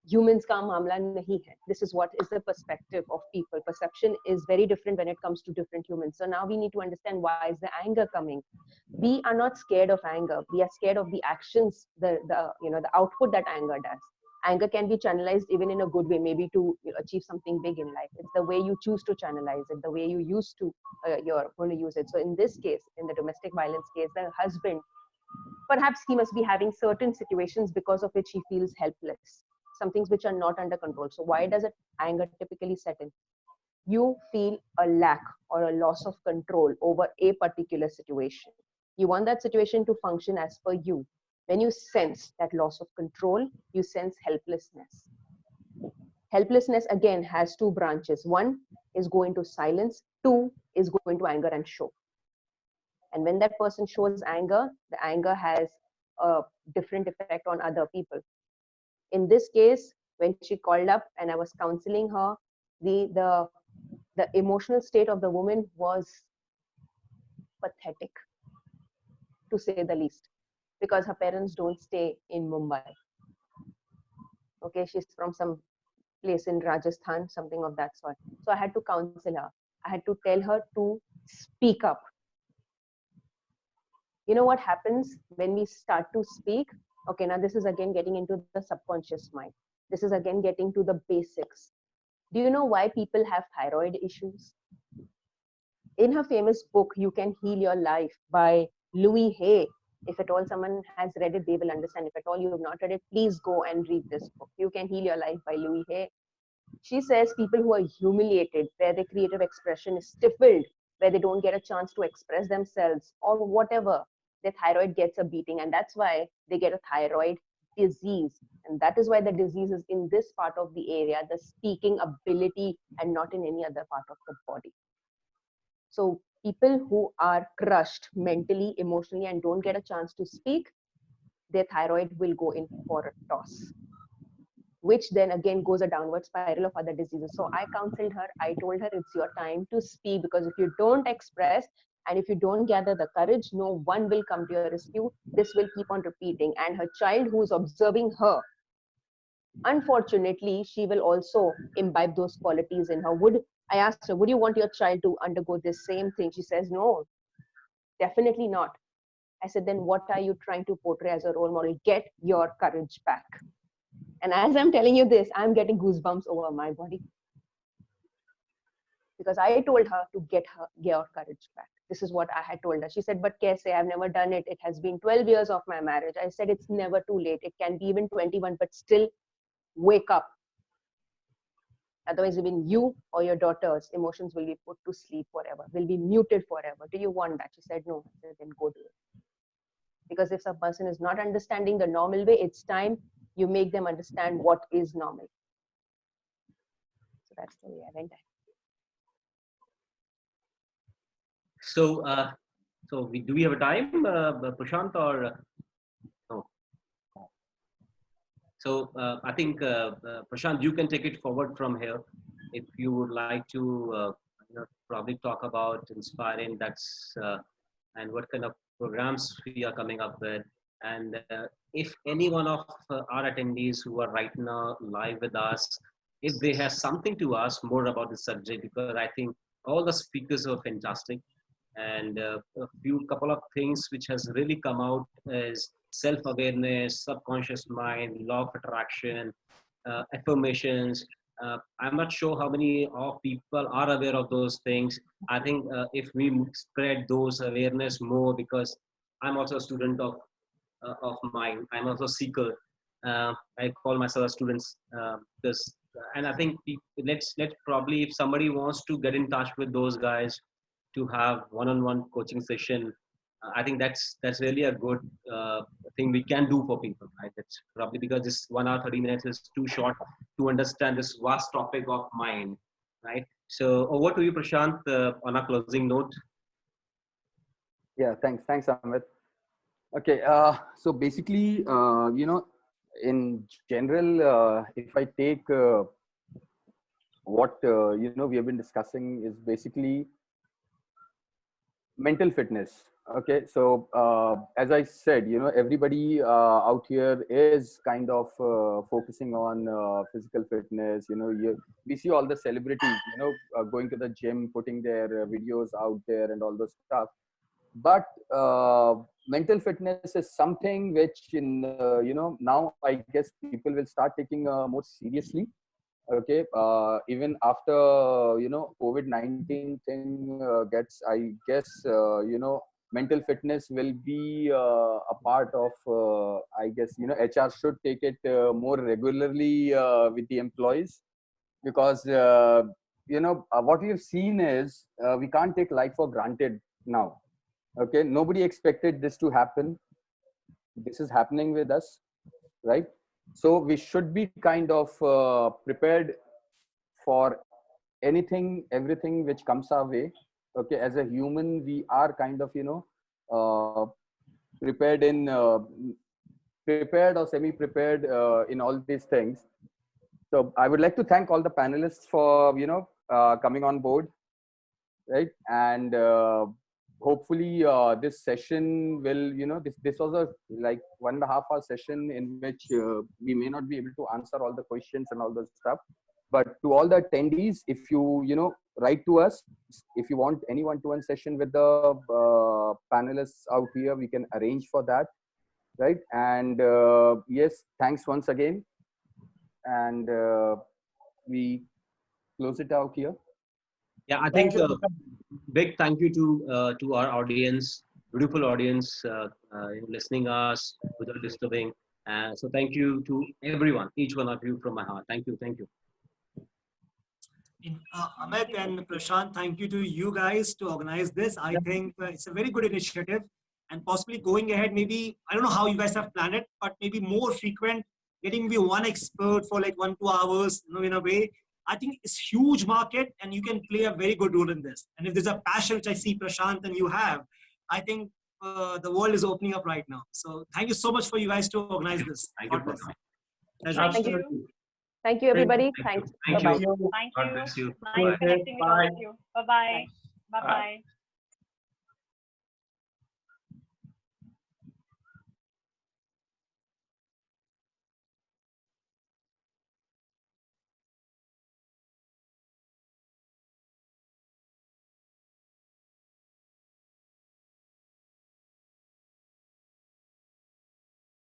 Humans ka mamla nahi hai. This is what is the perspective of people. Perception is very different when it comes to different humans. So now we need to understand why is the anger coming. We are not scared of anger. We are scared of the actions, the output that anger does. Anger can be channelized even in a good way, maybe to achieve something big in life. It's the way you choose to channelize it, the way you used to, you're going to use it. So in this case, in the domestic violence case, the husband, perhaps he must be having certain situations because of which he feels helpless, some things which are not under control. So why does it anger typically set in? You feel a lack or a loss of control over a particular situation. You want that situation to function as per you. When you sense that loss of control, you sense helplessness. Helplessness again has two branches. One is going to silence, two is going to anger and show. And when that person shows anger, the anger has a different effect on other people. In this case, when she called up and I was counseling her, the emotional state of the woman was pathetic, to say the least, because her parents don't stay in Mumbai. Okay, she's from some place in Rajasthan, something of that sort. So I had to counsel her. I had to tell her to speak up. You know what happens when we start to speak? Okay, now this is again getting into the subconscious mind. This is again getting to the basics. Do you know why people have thyroid issues? In her famous book, You Can Heal Your Life by Louise Hay, if at all someone has read it, they will understand. If at all you have not read it, please go and read this book, You Can Heal Your Life by Louise Hay. She says people who are humiliated, where their creative expression is stifled, where they don't get a chance to express themselves or whatever, their thyroid gets a beating, and that's why they get a thyroid disease. And that is why the disease is in this part of the area, the speaking ability, and not in any other part of the body. So people who are crushed mentally, emotionally, and don't get a chance to speak, their thyroid will go in for a toss, which then again goes a downward spiral of other diseases. So I counseled her. I told her it's your time to speak, because if you don't express and if you don't gather the courage, no one will come to your rescue. This will keep on repeating. And her child who's observing her, unfortunately, she will also imbibe those qualities in her. I asked her, would you want your child to undergo this same thing? She says, no, definitely not. I said, then what are you trying to portray as a role model? Get your courage back. And as I'm telling you this, I'm getting goosebumps over my body. Because I told her to get her courage back. This is what I had told her. She said, but kaise? I've never done it. It has been 12 years of my marriage. I said, it's never too late. It can be even 21, but still wake up. Otherwise, even you or your daughter's emotions will be put to sleep forever, will be muted forever. Do you want that? She said, no. I said, then go do it. Because if a person is not understanding the normal way, it's time you make them understand what is normal. So that's the way I went ahead. So, do we have a time, Prashant, or no? So I think Prashant, you can take it forward from here. If you would like to, probably talk about inspiring that's and what kind of programs we are coming up with, and if any one of our attendees who are right now live with us, if they have something to ask more about the subject, because I think all the speakers are fantastic. And a couple of things which has really come out is self-awareness, subconscious mind, law of attraction, affirmations. I'm not sure how many of people are aware of those things. I think if we spread those awareness more, because I'm also a student of mine. I'm also a seeker. I call myself a student. And I think let's probably, if somebody wants to get in touch with those guys to have one-on-one coaching session, I think that's really a good thing we can do for people, right? That's probably because this 1 hour 30 minutes is too short to understand this vast topic of mind, right? So over to you, Prashant, on a closing note. Yeah, thanks, Amit. Okay, so basically, in general, if I take what we have been discussing is basically mental fitness. Okay, so as I said, everybody out here is kind of focusing on physical fitness. We see all the celebrities, going to the gym, putting their videos out there and all those stuff. But mental fitness is something which in now I guess people will start taking more seriously. Okay, even after COVID-19 thing gets, I guess mental fitness will be a part of I guess HR should take it more regularly with the employees, because what we've seen is we can't take life for granted now. Okay, nobody expected this to happen. This is happening with us, right? So we should be kind of prepared for anything, everything which comes our way. Okay, as a human, we are kind of prepared in prepared or semi-prepared in all these things. So I would like to thank all the panelists for coming on board, right? And hopefully this session will this was a like 1.5 hour session in which we may not be able to answer all the questions and all those stuff, but to all the attendees, if you write to us, if you want any one-to-one session with the panelists out here, we can arrange for that, right? And yes, thanks once again, and we close it out here. Yeah, I think big thank you to our audience, beautiful audience, listening us without disturbing. So thank you to everyone, each one of you from my heart. Thank you, thank you. Amit and Prashant, thank you to you guys to organize this. I think it's a very good initiative, and possibly going ahead, maybe, I don't know how you guys have planned it, but maybe more frequent, getting maybe one expert for like 1-2 hours, in a way. I think it's huge market and you can play a very good role in this. And if there's a passion, which I see Prashant and you have, I think the world is opening up right now. So thank you so much for you guys to organize this. Thank you. Absolutely. Thank you, everybody. Thanks. Thank Bye-bye. you. Thank God you. bless you. Nice connecting with all of you. Bye-bye. Bye-bye.